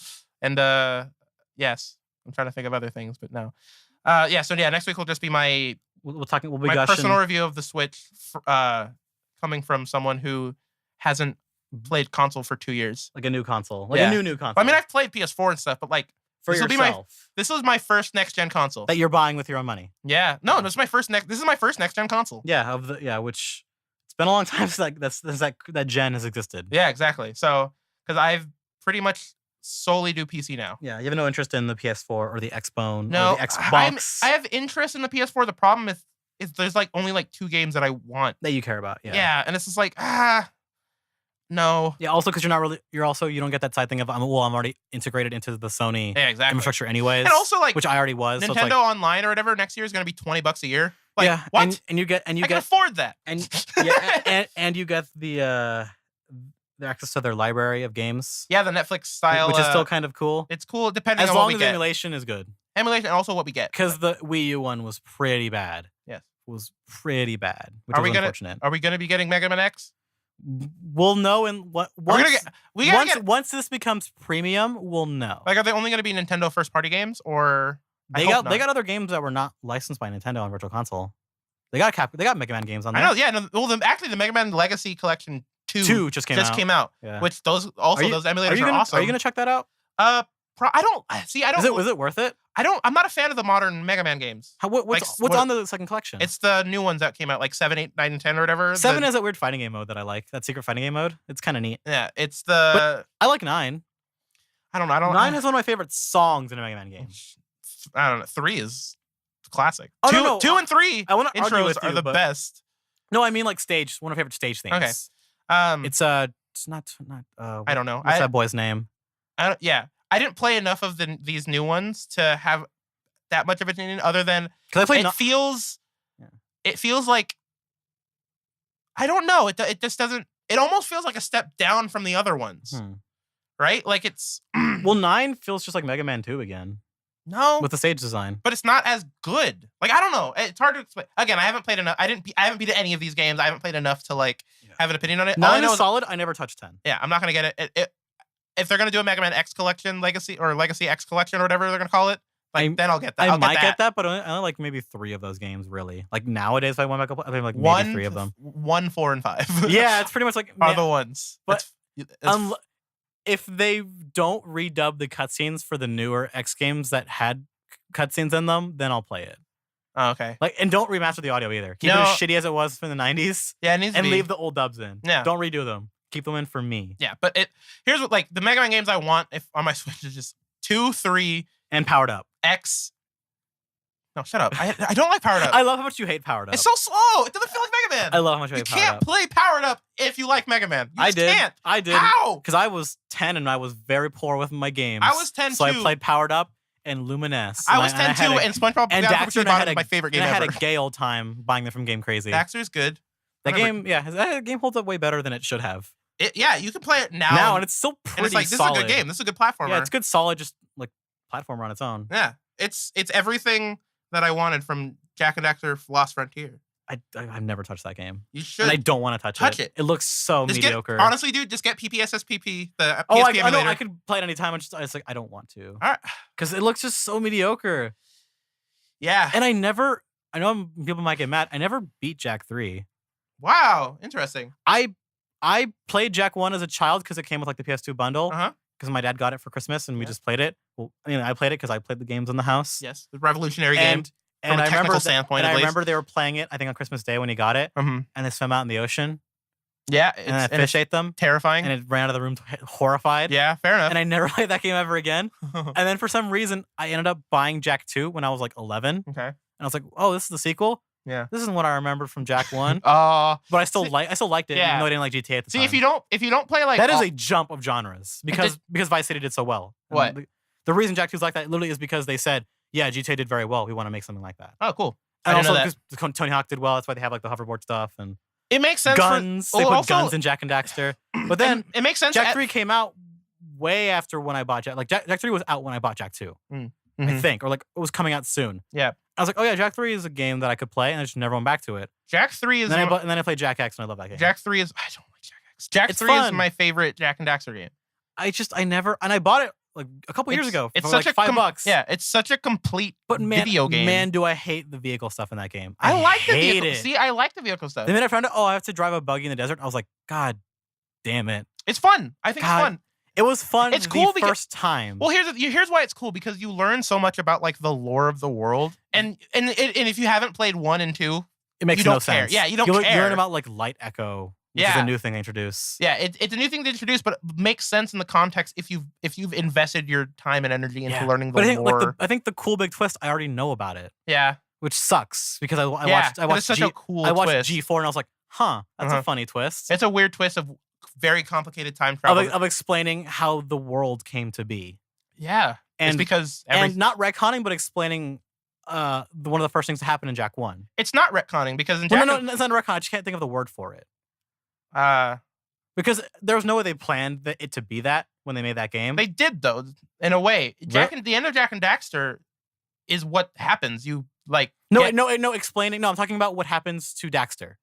And yes. I'm trying to think of other things, but no. So next week will just be my personal review of the Switch coming from someone who hasn't played console for 2 years. Like a new console. A new console. I mean, I've played PS4 and stuff, but like for yourself. This was my first next gen console that you're buying with your own money. Yeah, no, this is my first next gen console. Yeah, which it's been a long time since that gen has existed. Yeah, exactly. So because I've pretty much solely do PC now. Yeah, you have no interest in the PS4 or the Xbone or the Xbox. I have interest in the PS4. The problem is there's like only like 2 games that I want that you care about. Yeah, and it's just like no. Yeah, also because you don't get that side thing of I'm already integrated into the Sony infrastructure anyways. And also like which I already was. Nintendo so it's like, Online or whatever next year is going to be $20 a year. Like, yeah, what? And you get I can afford that. And and you get the access to their library of games. Yeah, the Netflix style, which is still kind of cool. It's cool depending on what we get. As long as emulation is good. Emulation and also what we get. Because the Wii U one was pretty bad. Yes, was pretty bad. Which was unfortunate. Are we gonna be getting Mega Man X? We'll know in once this becomes premium, we'll know. Like, are they only going to be Nintendo first party games, or they got other games that were not licensed by Nintendo on Virtual Console? They got Mega Man games on there. I know, yeah. No, well, actually, the Mega Man Legacy Collection 2 just came out. Yeah. Which those emulators are awesome. Are you gonna check that out? I don't see. I don't. Was it worth it? I'm not a fan of the modern Mega Man games. What's on the second collection? It's the new ones that came out, like 7, 8, 9, and 10 or whatever. 7 has that weird fighting game mode that I like. That secret fighting game mode. It's kind of neat. Yeah, it's the. But I like 9. I don't know. 9 is one of my favorite songs in a Mega Man game. I don't know. 3 is classic. Oh, 2 and 3 intros are the best. No, I mean like stage. One of my favorite stage themes. Okay. It's not. I don't know. What's that boy's name? Yeah. I didn't play enough of these new ones to have that much of an opinion, other than it feels like, I don't know. It just doesn't. It almost feels like a step down from the other ones, right? Like it's. Well, 9 feels just like Mega Man 2 again. No, with the stage design, but it's not as good. Like I don't know. It's hard to explain. Again, I haven't played enough. I haven't beat any of these games. I haven't played enough to have an opinion on it. 9 is solid. I never touched 10. Yeah, I'm not gonna get it. If they're gonna do a Mega Man X collection, Legacy X collection, or whatever they're gonna call it, then I'll get that. I might get that, but I only like maybe 3 of those games. Really, like nowadays, if I went back up, I think like maybe 3 of them. 1, 4, and 5. Yeah, it's pretty much like are the ones. But if they don't redub the cutscenes for the newer X games that had cutscenes in them, then I'll play it. Oh, okay. And don't remaster the audio either. Keep it as shitty as it was from the 90s. Yeah, it needs to be. And leave the old dubs in. Yeah. Don't redo them. Keep them in for me. Yeah, but here's what the Mega Man games I want if on my Switch is just 2, 3, and Powered Up. X. No, shut up. I don't like Powered Up. I love how much you hate Powered Up. It's so slow. It doesn't feel like Mega Man. I love how much you hate Powered Up. You can't play Powered Up if you like Mega Man. You can't. I did. How? Because I was 10 and I was very poor with my games. I was 10 so too. I played Powered Up and Luminous. I was 10 too, and SpongeBob and Daxter was my favorite game ever. I had a gay old time buying them from Game Crazy. Daxter's good. That game holds up way better than it should have. You can play it now. And it's still pretty and it's like, solid. This is a good game. This is a good platformer. Yeah, it's good, solid, just like platformer on its own. Yeah, it's everything that I wanted from Jak and Daxter Lost Frontier. I've never touched that game. You should. And I don't want to touch it. It looks so mediocre. Honestly, dude, just get PPSSPP, the PSP emulator. I know. I could play it anytime. It's like, I don't want to. All right. Because it looks just so mediocre. Yeah. And I know people might get mad. I never beat Jak 3. Wow. Interesting. I played Jak 1 as a child because it came with like the PS2 bundle. Because my dad got it for Christmas and we just played it. Well, I played it because I played the games in the house. Yes, the revolutionary game. And from a technical standpoint, I remember they were playing it, I think on Christmas Day when he got it. And they swam out in the ocean. Yeah. And a fish ate them. Terrifying. And it ran out of the room horrified. Yeah, fair enough. And I never played that game ever again. And then for some reason, I ended up buying Jak 2 when I was like 11. Okay. And I was like, oh, this is the sequel? Yeah. This isn't what I remember from Jak 1. But I still liked it, even though I didn't like GTA at the time. See, if you don't play like that is a jump of genres because Vice City did so well. What? The reason Jak 2 is like that literally is because they said, yeah, GTA did very well. We want to make something like that. Oh, cool. And also because Tony Hawk did well. That's why they have like the hoverboard stuff and it makes sense. Guns. They put guns in Jak and Daxter. But then it makes sense. Jak 3 came out way after when I bought Jak. Like Jak 3 was out when I bought Jak 2. I think, or like it was coming out soon. Yeah. I was like, oh yeah, Jak 3 is a game that I could play, and I just never went back to it. Jak 3 is. And then I played Jak X, and I love that game. Jak 3 is. I don't like Jak X. Jak 3 is my favorite Jak and Daxter game. I bought it like a couple years ago. It's for such like a $5. Yeah, it's such a complete video game. Man, do I hate the vehicle stuff in that game. I like the vehicle. It. See, I like the vehicle stuff. The minute I found out, I have to drive a buggy in the desert, I was like, God damn it. It's fun. I think it's fun. It was fun. It's cool because first time. Well, here's why it's cool, because you learn so much about like the lore of the world, and if you haven't played 1 and 2, it makes no sense. Yeah, you don't care. You learn about like Light Echo, which is a new thing they introduce. Yeah, it's a new thing to introduce, but it makes sense in the context if you've invested your time and energy into learning the lore. I think the cool big twist, I already know about it. Yeah, which sucks because I watched a cool twist. G4 and I was like, that's a funny twist. It's a weird twist of very complicated time travel of explaining how the world came to be. Yeah, and because and not retconning, but explaining one of the first things to happen in Jak 1. It's not retconning because in Jak... No, it's not retcon. I just can't think of the word for it. Because there was no way they planned it to be that when they made that game. They did though, in a way. The end of Jak and Daxter is what happens. You like explaining. No, I'm talking about what happens to Daxter.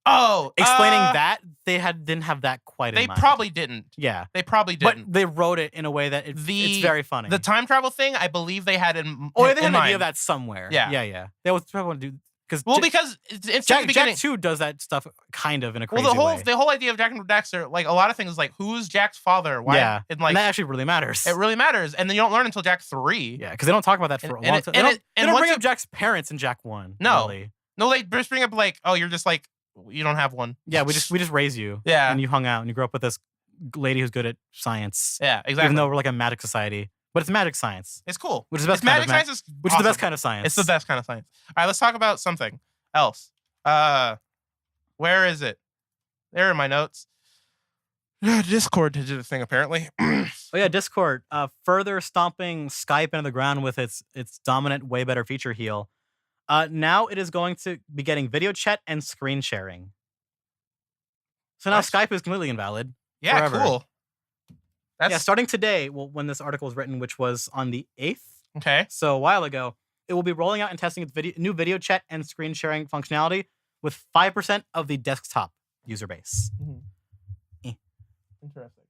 Oh, explaining that they didn't have that quite in mind. They probably didn't. Yeah, they probably didn't. But they wrote it in a way that it's very funny. The time travel thing, I believe they had in. They had an mind. idea of that somewhere. Yeah. They was probably want to do. Because it's Jack 2 does that stuff kind of in a crazy way. The whole idea of Jak and Daxter, like a lot of things, like who's Jack's father? Why? Yeah, and that actually really matters. It really matters, and then you don't learn until Jak 3. Yeah, because they don't talk about that for a long time. They don't bring up Jack's parents in Jak 1. No, really. No, they just bring up like, oh, you're just like you don't have one. Yeah, we just raise you. Yeah, and you hung out and you grew up with this lady who's good at science. Yeah, exactly. Even though we're like a magic society. But it's magic science. It's cool. Which is the best kind of science. Is the best kind of science. It's the best kind of science. All right, let's talk about something else. Where is it? There in my notes. Discord did a thing apparently. Oh yeah, Discord. Further stomping Skype into the ground with its dominant, way better feature heal. Now it is going to be getting video chat and screen sharing. So now Skype is completely invalid. Yeah, forever. Cool. Starting today, when this article was written, which was on the 8th. Okay. So a while ago, it will be rolling out and testing its new video chat and screen sharing functionality with 5% of the desktop user base. Mm-hmm. Interesting.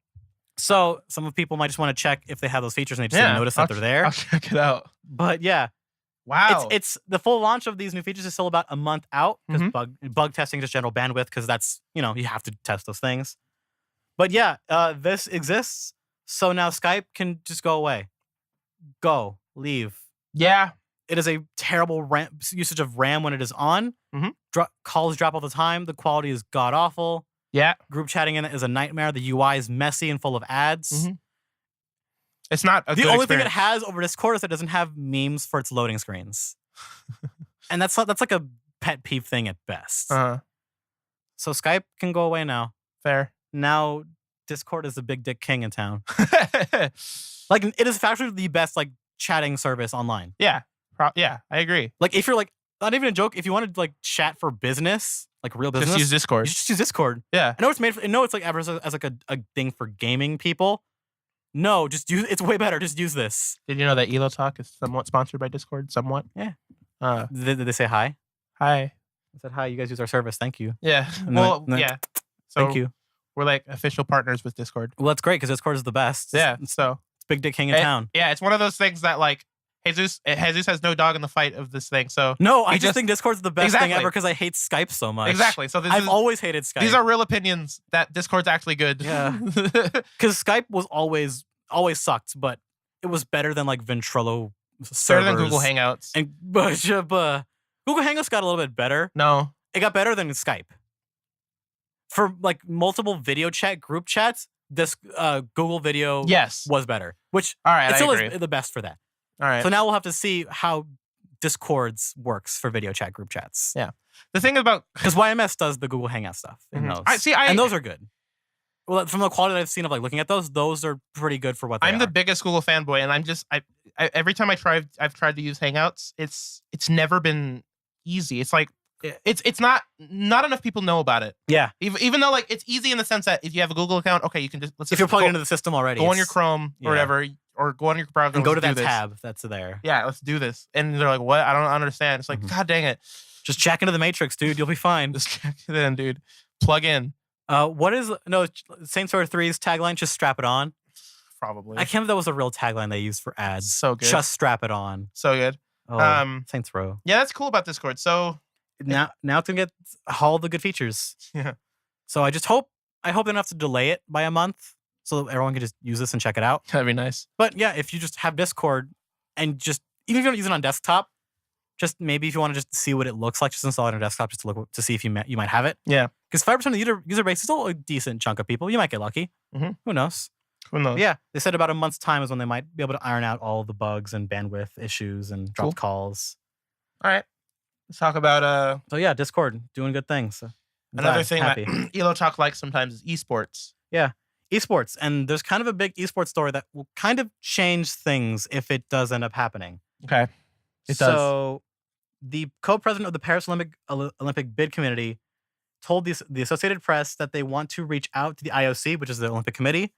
So some of people might just want to check if they have those features and they just didn't notice that they're there. I'll check it out. But yeah. Wow. It's the full launch of these new features is still about a month out because bug testing, just general bandwidth, because that's, you have to test those things. But yeah, this exists. So now Skype can just go away. Go. Leave. Yeah. It is a terrible usage of RAM when it is on. Mm-hmm. Calls drop all the time. The quality is god-awful. Yeah. Group chatting in it is a nightmare. The UI is messy and full of ads. Mm-hmm. It's not a the good only experience. thing it has over Discord is it doesn't have memes for its loading screens. And that's like a pet peeve thing at best. Uh-huh. So Skype can go away now. Fair. Now Discord is the big dick king in town. Like it is factually the best like chatting service online. Yeah. Yeah, I agree. Like if you're like, not even a joke, if you wanted to like chat for business, like real business, just use Discord. You just use Discord. Yeah. I know it's made for, I know it's like advertised as like a thing for gaming people. No, just use it's way better. Just use this. Did you know that Elo Talk is somewhat sponsored by Discord? Somewhat? Yeah. Did they say hi? Hi. I said hi, you guys use our service. Thank you. Yeah. Yeah. So thank you. We're like official partners with Discord. Well, that's great because Discord is the best. Yeah. So it's big dick king in town. Yeah, it's one of those things that like Jesus has no dog in the fight of this thing. So no, I just think Discord's the best thing ever because I hate Skype so much. Exactly. So I've always hated Skype. These are real opinions that Discord's actually good. Yeah. Because Skype was always sucked, but it was better than like Ventrilo servers. Better than Google Hangouts. And Google Hangouts got a little bit better. No. It got better than Skype. For like multiple video chat group chats, this Google Video was better. Which all right, it still is the best for that. All right. So now we'll have to see how Discord's works for video chat group chats. Yeah. The thing about because YMS does the Google Hangout stuff in those. And those are good. Well, from the quality that I've seen of like looking at those are pretty good for what they are. I'm the biggest Google fanboy, and I every time I've tried to use Hangouts, it's never been easy. It's like it's not enough people know about it. Yeah. Even though like it's easy in the sense that if you have a Google account, okay, you can just if you're plugged into the system already, go on your Chrome or whatever, or go on your browser and go to that tab that's there. Yeah, let's do this. And they're like, what? I don't understand. It's like, God dang it. Just check into the Matrix, dude. You'll be fine. Just check it in, dude. Plug in. What is Saints Row 3's tagline? Just strap it on. Probably. I can't believe that was a real tagline they used for ads. So good. Just strap it on. So good. Oh, Saints Row. Yeah, that's cool about Discord. So now it's gonna get all the good features. Yeah. So I hope they don't have to delay it by a month, so that everyone can just use this and check it out. That'd be nice. But yeah, if you just have Discord and just even if you don't use it on desktop, just maybe if you want to just see what it looks like, just install it on a desktop just to look to see if you might have it. Yeah. Because 5% of the user base is still a decent chunk of people. You might get lucky. Mm-hmm. Who knows? Who knows? Yeah, they said about a month's time is when they might be able to iron out all the bugs and bandwidth issues and dropped calls. All right. Let's talk about So yeah, Discord doing good things. So another thing that Elo Talk likes sometimes is esports. Yeah, esports, and there's kind of a big esports story that will kind of change things if it does end up happening. Okay, it does. So the co-president of the Paris Olympic bid committee told the Associated Press that they want to reach out to the IOC, which is the Olympic Committee,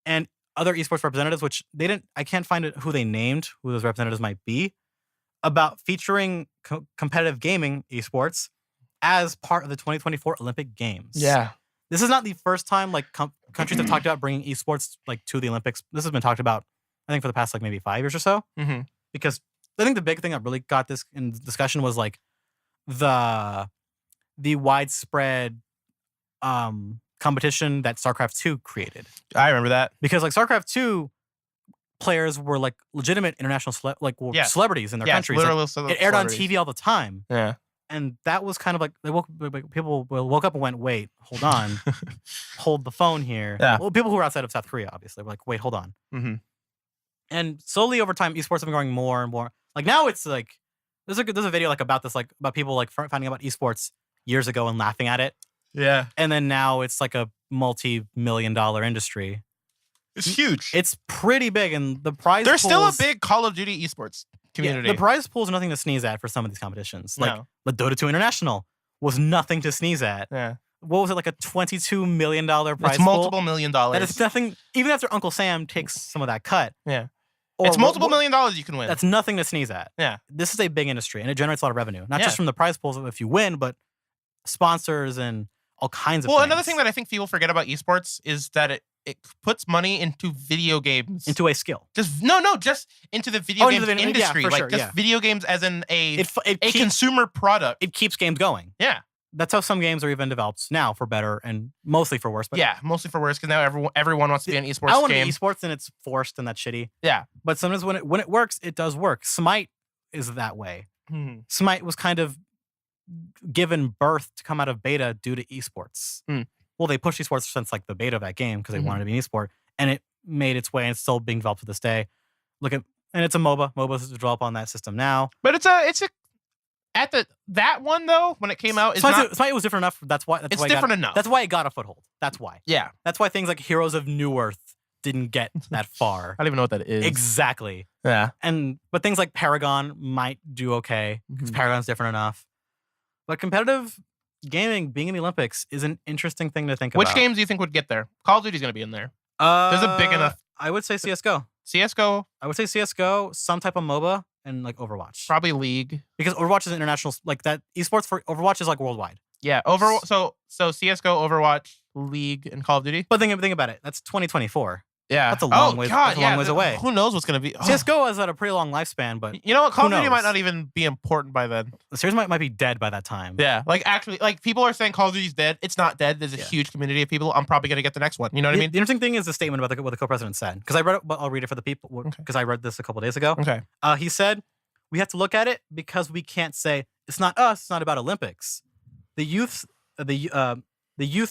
and other esports representatives, which they didn't. I can't find who they named, who those representatives might be, about featuring competitive gaming esports as part of the 2024 Olympic Games. Yeah. This is not the first time like countries have talked about bringing esports like to the Olympics. This has been talked about, I think, for the past like maybe 5 years or so. Mm-hmm. Because I think the big thing that really got this in discussion was like the widespread competition that StarCraft 2 created. I remember that. Because like StarCraft 2 players were like legitimate international celebrities in their countries. Like, it aired on TV all the time. Yeah. And that was kind of like people woke up and went, wait, hold on. Hold the phone here. Yeah. Well, people who were outside of South Korea, obviously, were like, wait, hold on. Mm-hmm. And slowly over time, esports have been growing more and more. Like now it's like, there's a video like about this, like about people like finding about esports years ago and laughing at it. Yeah. And then now it's like a multi-million-dollar industry. It's huge. It's pretty big, and the prize There's pools, still a big Call of Duty esports community. Yeah, the prize pools are nothing to sneeze at for some of these competitions. Like No. the Dota 2 International was nothing to sneeze at. Yeah. What was it, like a $22 million prize It's pool? multiple $1 million. That is nothing, even after Uncle Sam takes some of that cut. Yeah. Or It's multiple $1 million you can win. That's nothing to sneeze at. Yeah. This is a big industry, and it generates a lot of revenue. Not Yeah. just from the prize pools if you win, but sponsors and all kinds of Well, things. another thing that I think people forget about esports is that it puts money into video games. Into a skill. Just into the video games industry. Yeah, for like sure, video games as in a keeps, consumer product. It keeps games going. Yeah. That's how some games are even developed now, for better and mostly for worse. But yeah, mostly for worse, because now everyone wants to be an esports I want game. to be esports, and it's forced and that's shitty. Yeah. But sometimes when it works, it does work. Smite is that way. Mm-hmm. Smite was kind of given birth to come out of beta due to esports. Well, they pushed esports since like the beta of that game because they wanted to be an esport, and it made its way and it's still being developed to this day. And it's a MOBA. MOBAs develop on that system now. But it's a that one though, when it came out, Smite was different enough. That's why it's different enough. That's why it got a foothold. That's why. Yeah. That's why things like Heroes of New Earth didn't get that far. I don't even know what that is. Exactly. Yeah. But things like Paragon might do okay because Paragon's different enough. But competitive gaming being in the Olympics is an interesting thing to think about. Which games do you think would get there? Call of Duty's going to be in there. There's a big enough. I would say CS:GO. CS:GO. I would say CS:GO, some type of MOBA, and like Overwatch. Probably League. Because Overwatch is international. Like that esports for Overwatch is like worldwide. Yeah. So CS:GO, Overwatch, League, and Call of Duty. But think about it. That's 2024. Yeah. That's a long ways. That's a long ways away. Who knows what's going to be? CS:GO has had a pretty long lifespan, but you know what? Call of Duty might not even be important by then. The series might be dead by that time. Yeah. Like actually, like people are saying Call of Duty's dead. It's not dead. There's a huge community of people. I'm probably going to get the next one. You know what I mean? The interesting thing is the statement about what the co-president said. Because I read it, but I'll read it for the people. Because I read this a couple days ago. Okay. He said, "We have to look at it because we can't say it's not us. It's not about Olympics. The youth,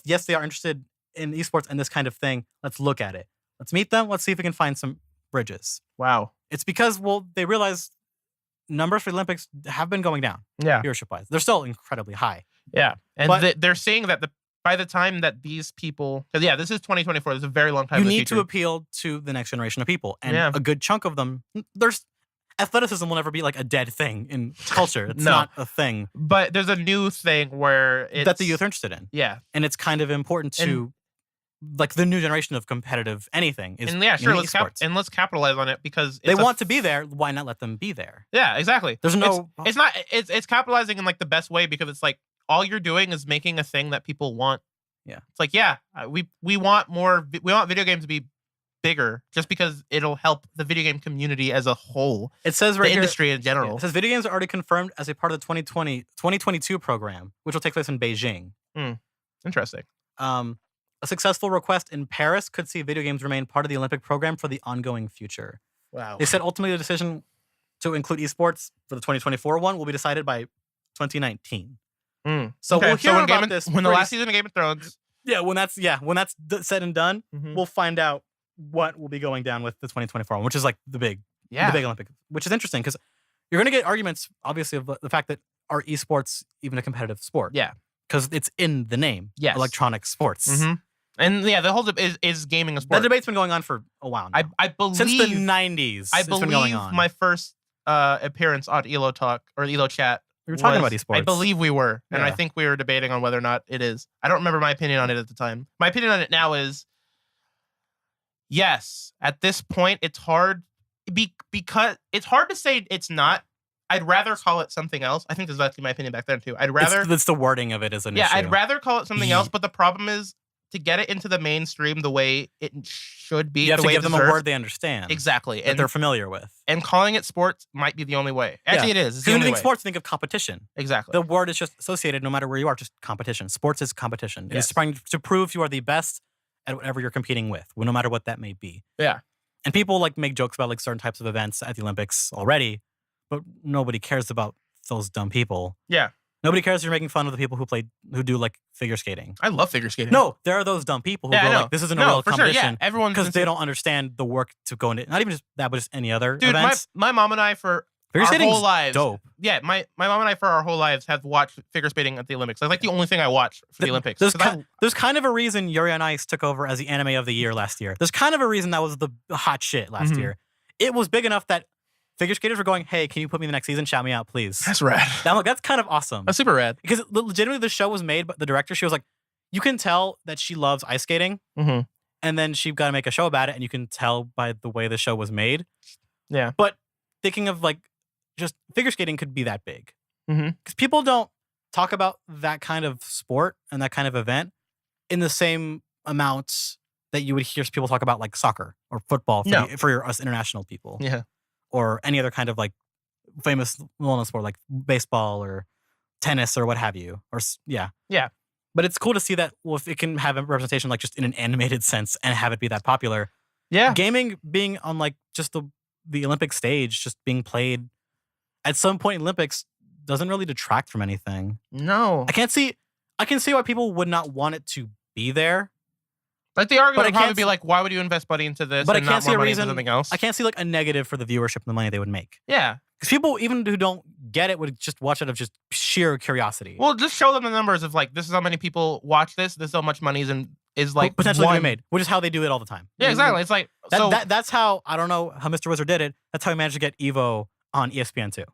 yes, they are interested in esports and this kind of thing. Let's look at it. Let's meet them. Let's see if we can find some bridges." Wow. It's because, they realize numbers for the Olympics have been going down. Yeah. Viewership-wise. They're still incredibly high. Yeah. And they're saying that by the time that these people... Because, this is 2024. This is a very long time in the future. You need to appeal to the next generation of people. And a good chunk of them... Athleticism will never be like a dead thing in culture. It's not a thing. But there's a new thing where that the youth are interested in. Yeah. And it's kind of important to... like the new generation of competitive anything is let's capitalize on it because they want to be there. Why not let them be there? Yeah, exactly. It's capitalizing in like the best way because it's like all you're doing is making a thing that people want. Yeah, it's like we want more. We want video games to be bigger just because it'll help the video game community as a whole. It says the industry in general. Yeah, it says video games are already confirmed as a part of the 2022 program, which will take place in Beijing. Interesting. A successful request in Paris could see video games remain part of the Olympic program for the ongoing future. Wow. They said ultimately the decision to include esports for the 2024 one will be decided by 2019. So we'll hear about this when the last season of Game of Thrones. Yeah, when that's said and done, we'll find out what will be going down with the 2024 one, which is like the big Olympic, which is interesting because you're going to get arguments, obviously, of the fact that are esports even a competitive sport? Yeah. Because it's in the name. Yes. Electronic sports. And the whole is gaming a sport. That debate's been going on for a while now. I believe since the 90s. I believe my first appearance on Elo Talk or Elo Chat. We were talking about esports. I believe we were, and I think we were debating on whether or not it is. I don't remember my opinion on it at the time. My opinion on it now is, yes, at this point it's hard because it's hard to say it's not. I'd rather call it something else. I think this was actually my opinion back then too. I'd rather it's the wording of it is an issue. Yeah, I'd rather call it something else. But the problem is to get it into the mainstream the way it should be. You have to give them a word they understand. Exactly. That they're familiar with. And calling it sports might be the only way. Actually, it is. Because when you think sports, think of competition. Exactly. The word is just associated no matter where you are, just competition. Sports is competition. It is trying to prove you are the best at whatever you're competing with, no matter what that may be. Yeah. And people like make jokes about like certain types of events at the Olympics already, but nobody cares about those dumb people. Yeah. Nobody cares if you're making fun of the people who do like figure skating. I love figure skating. No, there are those dumb people who go like, this isn't a real competition. Sure, yeah. Because they don't understand the work to go into, not even just that, but just any other Dude, events. my mom and I for figure our whole lives. Dope. Yeah, my mom and I for our whole lives have watched figure skating at the Olympics. That's like the only thing I watch for the Olympics. There's kind of a reason Yuri on Ice took over as the anime of the year last year. There's kind of a reason that was the hot shit last year. It was big enough that figure skaters were going, hey, can you put me in the next season? Shout me out, please. That's rad. That's kind of awesome. That's super rad. Because legitimately the show was made, but the director, she was like, you can tell that she loves ice skating. And then she got to make a show about it. And you can tell by the way the show was made. Yeah. But thinking of like, just figure skating could be that big. Because people don't talk about that kind of sport and that kind of event in the same amounts that you would hear people talk about like soccer or football for us international people. Yeah. Or any other kind of like famous well-known sport like baseball or tennis or what have you. Or yeah. But it's cool to see that if it can have a representation like just in an animated sense and have it be that popular. Yeah. Gaming being on like just the Olympic stage, just being played at some point in Olympics doesn't really detract from anything. No. I can see why people would not want it to be there. Like the argument would probably be like, why would you invest money into this and not more money into something else? I can't see like a negative for the viewership and the money they would make. Yeah. Because people, even who don't get it, would just watch it of just sheer curiosity. Well, just show them the numbers of like, this is how many people watch this. This is how much money is like potentially be made, which is how they do it all the time. Yeah, exactly. It's like that's how, I don't know how Mr. Wizard did it. That's how he managed to get Evo on ESPN2.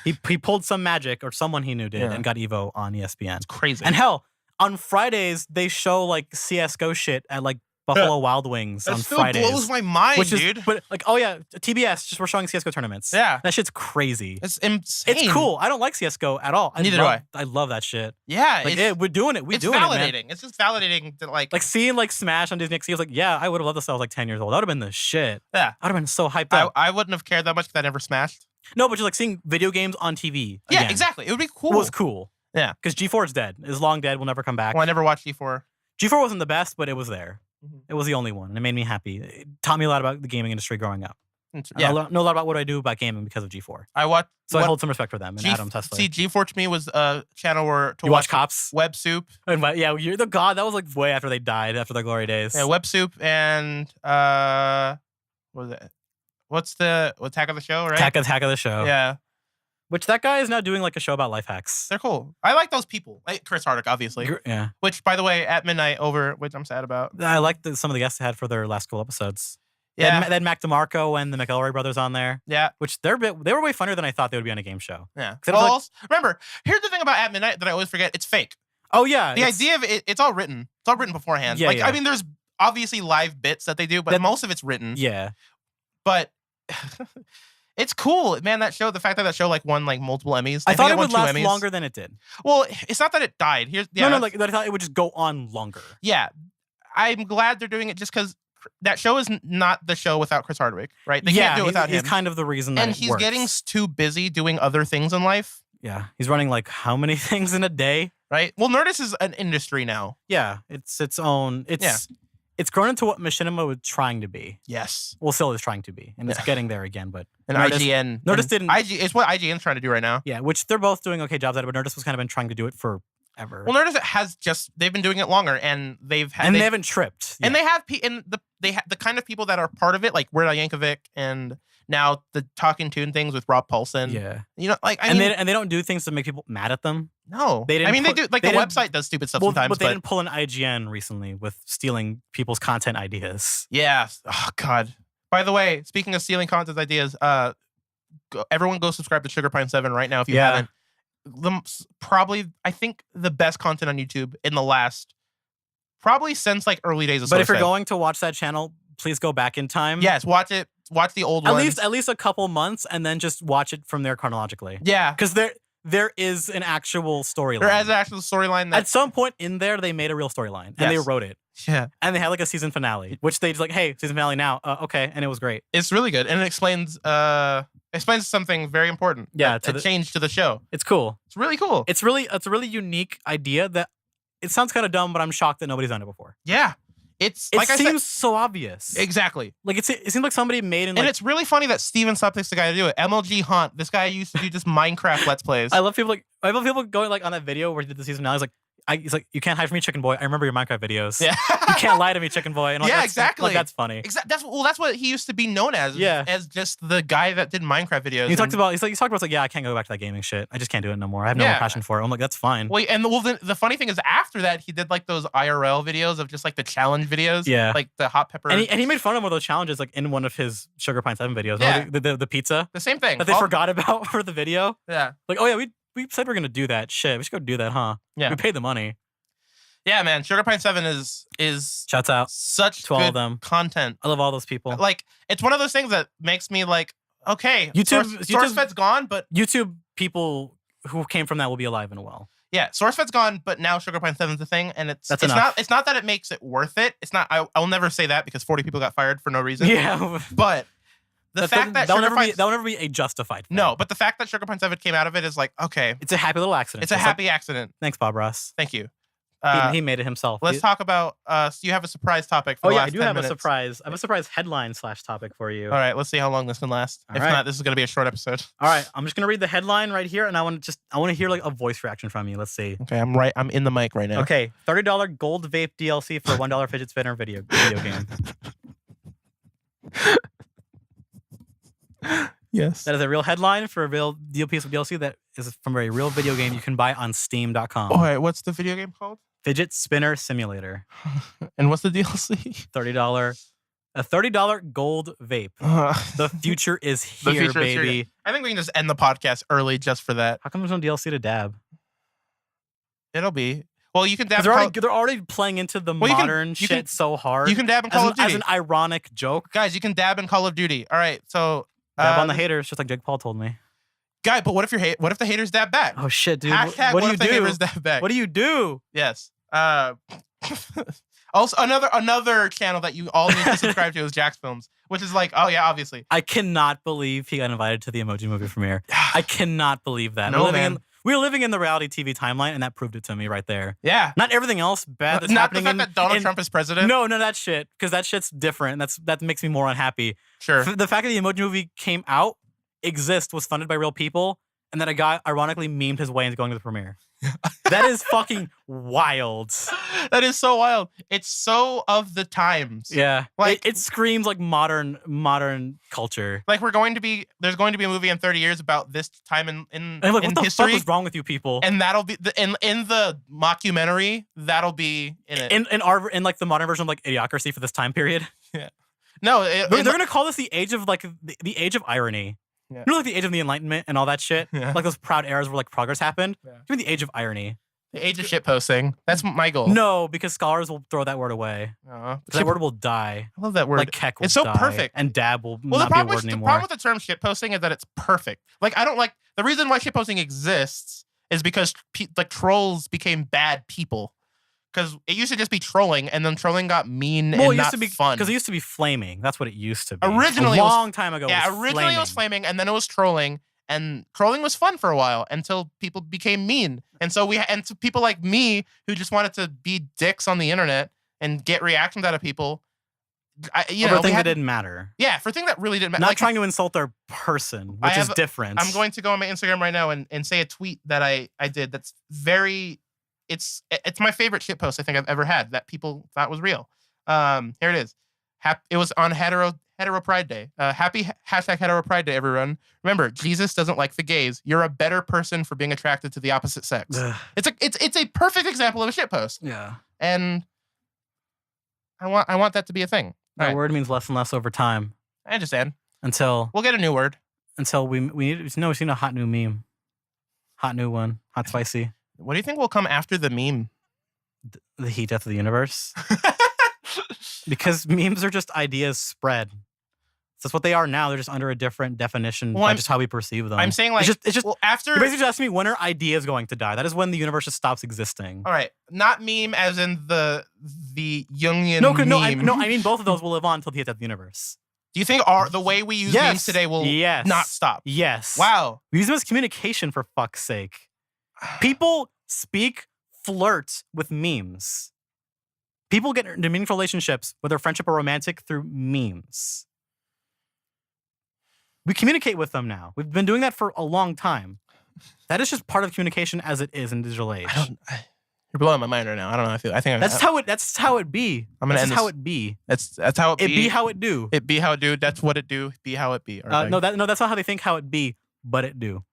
He pulled some magic, or someone he knew did, and got Evo on ESPN. It's crazy. And hell, on Fridays they show like CS:GO shit at like Buffalo Wild Wings on Fridays. That blows my mind, dude. But like, oh yeah, TBS just we're showing CS:GO tournaments. Yeah, that shit's crazy. It's insane. It's cool. I don't like CS:GO at all. Neither do I. I love that shit. Yeah, like, we're doing it. It's validating. It's just validating to like seeing like Smash on Disney XD. I was like, yeah, I would have loved this. I was like 10 years old. That would have been the shit. Yeah, I'd have been so hyped up. I wouldn't have cared that much because I never smashed. No, but you're like seeing video games on TV. Yeah, exactly. It would be cool. It was cool. Yeah, because G4 is dead. It's long dead. Will never come back. Well, I never watched G4. G4 wasn't the best, but it was there. It was the only one, and it made me happy. It taught me a lot about the gaming industry growing up. Yeah. I know a lot about what I do about gaming because of G4. I hold some respect for them and Adam Tesla. See, G4 to me was a channel where you watch Cops, Web Soup. And yeah, you're the god. That was like way after they died, after their glory days. Yeah, Web Soup and what was it? What's Attack of the Show, right? Attack of the Show. Yeah. Which that guy is now doing like a show about life hacks. They're cool. I like those people. Like Chris Hardwick, obviously. Yeah. Which, by the way, at midnight which I'm sad about. I like some of the guests they had for their last couple episodes. Yeah. They had Mac DeMarco and the McElroy brothers on there. Yeah. Which they were way funnier than I thought they would be on a game show. Yeah. Well, remember, here's the thing about At Midnight that I always forget. It's fake. Oh, yeah. The idea of it, it's all written. It's all written beforehand. Yeah, I mean, there's obviously live bits that they do, but most of it's written. Yeah. But it's cool, man. The fact that show like won like multiple Emmys. I thought it would last longer than it did. Well, it's not that it died. Like I thought it would just go on longer. Yeah, I'm glad they're doing it just because that show is not the show without Chris Hardwick, right? They can't do it without him. He's kind of the reason that he's getting too busy doing other things in life. Yeah, he's running like how many things in a day? Right. Well, Nerdist is an industry now. Yeah, it's its own. It's grown into what Machinima was trying to be. Yes. Well, still is trying to be. And it's getting there again. But and IGN. Nerdist didn't. It's what IGN's trying to do right now. Yeah, which they're both doing okay jobs at it, but Nerdist was kind of been trying to do it forever. Well, Nerdist they've been doing it longer, and they haven't tripped. And they have the kind of people that are part of it, like Weird Al Yankovic, and now the Talking Toon things with Rob Paulson. Yeah. You know, like they don't do things to make people mad at them. No, they didn't. They do. Like the website does stupid stuff sometimes, but they didn't pull an IGN recently with stealing people's content ideas. Yeah. Oh God. By the way, speaking of stealing content ideas, everyone go subscribe to Sugar Pine 7 right now if you haven't. Probably, I think the best content on YouTube in the last, probably since like early days of. But if you're going to watch that channel, please go back in time. Yes, watch it. Watch the old ones. At least a couple months, and then just watch it from there chronologically. Yeah, because there is an actual storyline. There is an actual storyline. At some point in there, they made a real storyline, and they wrote it. Yeah. And they had like a season finale, which they just like, hey, season finale now. Okay. And it was great. It's really good. And it explains something very important. Yeah. A change to the show. It's cool. It's really cool. It's a really unique idea that it sounds kind of dumb, but I'm shocked that nobody's done it before. Yeah. It seems so obvious. Exactly. Like it seems like somebody made and it's really funny that Steven Supplic's the guy to do it. MLG Hunt, this guy used to do just Minecraft Let's Plays. I love people going like on that video where he did the season finale. He's like, you can't hide from me, Chicken Boy. I remember your Minecraft videos. Yeah. You can't lie to me, Chicken Boy. And exactly. Like that's funny. That's what he used to be known as. Yeah. As just the guy that did Minecraft videos. He talked about yeah, I can't go back to that gaming shit. I just can't do it no more. I have no more passion for it. I'm like, that's fine. Wait, and the funny thing is after that he did like those IRL videos of just like the challenge videos. Yeah. Like the hot pepper. And he made fun of one of those challenges like in one of his Sugar Pine 7 videos. Yeah. The pizza. The same thing. That they forgot about for the video. Yeah. Like, oh yeah, we said we're gonna do that. Shit, we should go do that, huh? Yeah. We paid the money. Yeah, man. Sugar Pine 7 is shouts out such to all of them. Content. I love all those people. Like, it's one of those things that makes me like, okay, YouTube's SourceFed's gone, but YouTube people who came from that will be alive and well. Yeah, SourceFed's gone, but now Sugar Pine 7's a thing, and it's enough. It's not that it makes it worth it. It's not. I'll never say that because 40 people got fired for no reason. Yeah, but the fact that that'll never be a justified thing. No, but the fact that Sugar Pine 7 came out of it is like, okay, it's a happy little accident. It's a happy accident. Thanks, Bob Ross. Thank you. He made it himself. Let's talk about. So you have a surprise topic. For the last I do 10 have minutes. a surprise. I have a surprise headline / topic for you. All right, let's see how long this can last. If not, this is going to be a short episode. All right, I'm just gonna read the headline right here, and I want to hear like a voice reaction from you. Let's see. Okay, I'm in the mic right now. Okay, $30 gold vape DLC for $1 fidget spinner video game. Yes. That is a real headline for a real piece of DLC that is from a real video game you can buy on Steam.com. All right, what's the video game called? Fidget Spinner Simulator. And what's the DLC? $30 gold vape. The future is here, baby. I think we can just end the podcast early just for that. How come there's no DLC to dab? It'll be. Well, you can dab. They're already playing into the modern shit so hard. You can dab in Call of Duty. As an ironic joke. Guys, you can dab in Call of Duty. All right, so... Dab on the haters, just like Jake Paul told me. Guy, but what if the haters dab back? Oh shit, dude. Hashtag what do you do? The haters dab back? What do you do? Yes. Also, another channel that you all need to subscribe to is Jack's Films, which is like, oh yeah, obviously. I cannot believe he got invited to the Emoji Movie premiere. I cannot believe that. No, man. We're living in the reality TV timeline, and that proved it to me right there. Yeah. Not everything else bad that's not happening. Not the fact that Donald Trump is president. No, that shit. Because that shit's different. That makes me more unhappy. Sure. The fact that the Emoji Movie came out, was funded by real people, and that a guy ironically memed his way into going to the premiere. That is fucking wild. That is so wild. It's so of the times. Yeah. Like it screams like modern culture. Like there's going to be a movie in 30 years about this time in like, what in the history. Fuck is wrong with you people? And that'll be in the mockumentary, that'll be in it. In like the modern version of like Idiocracy for this time period. Yeah. No, they're gonna call this the age of like the age of irony. Yeah. You know, like the age of the Enlightenment and all that shit? Yeah. Like those proud eras where like progress happened? Yeah. Give me the age of irony. The age of shitposting. That's my goal. No, because scholars will throw that word away. That word will die. I love that word. Like keck will It's so die, perfect. And dab will not be a word anymore. The problem with the term shitposting is that it's perfect. Like, I don't like... The reason why shitposting exists is because like trolls became bad people. Because it used to just be trolling, and then trolling got mean and not fun. Because it used to be flaming. That's what it used to be. Originally, a long time ago. Yeah, originally it was flaming, and then it was trolling, and trolling was fun for a while until people became mean, and so people like me who just wanted to be dicks on the internet and get reactions out of people. For things that didn't matter. Yeah, for things that really didn't matter. Not trying to insult their person, which is different. I'm going to go on my Instagram right now and say a tweet that I did. That's very. It's my favorite shitpost I think I've ever had that people thought was real. Here it is. It was on Hetero Pride Day. Happy hashtag Hetero Pride Day, everyone. Remember, Jesus doesn't like the gays. You're a better person for being attracted to the opposite sex. It's a perfect example of a shitpost. Yeah. And I want that to be a thing. That word means less and less over time. I understand. Until we'll get a new word. Until we need we've seen a hot new meme. Hot new one. Hot spicy. What do you think will come after the meme? The heat death of the universe. Because memes are just ideas spread That's what they are now. They're just under a different definition by just how we perceive them. I'm saying like it's just well, after you're basically just asking me when are ideas going to die? That is when the universe just stops existing. All right, not meme as in the Jungian meme. I mean both of those will live on until the end of the universe. Do you think the way we use memes today will not stop? Yes. Wow. We use them as communication for fuck's sake. People flirt with memes. People get into meaningful relationships, whether friendship or romantic, through memes. We communicate with them now. We've been doing that for a long time. That is just part of communication as it is in digital age. You're blowing my mind right now. I don't know. I think that's how it be. I'm gonna end this. How it be. That's how it be. It be how it do. It be how it do. That's what it do. Be how it be. No, that's not how they think how it be, but it do.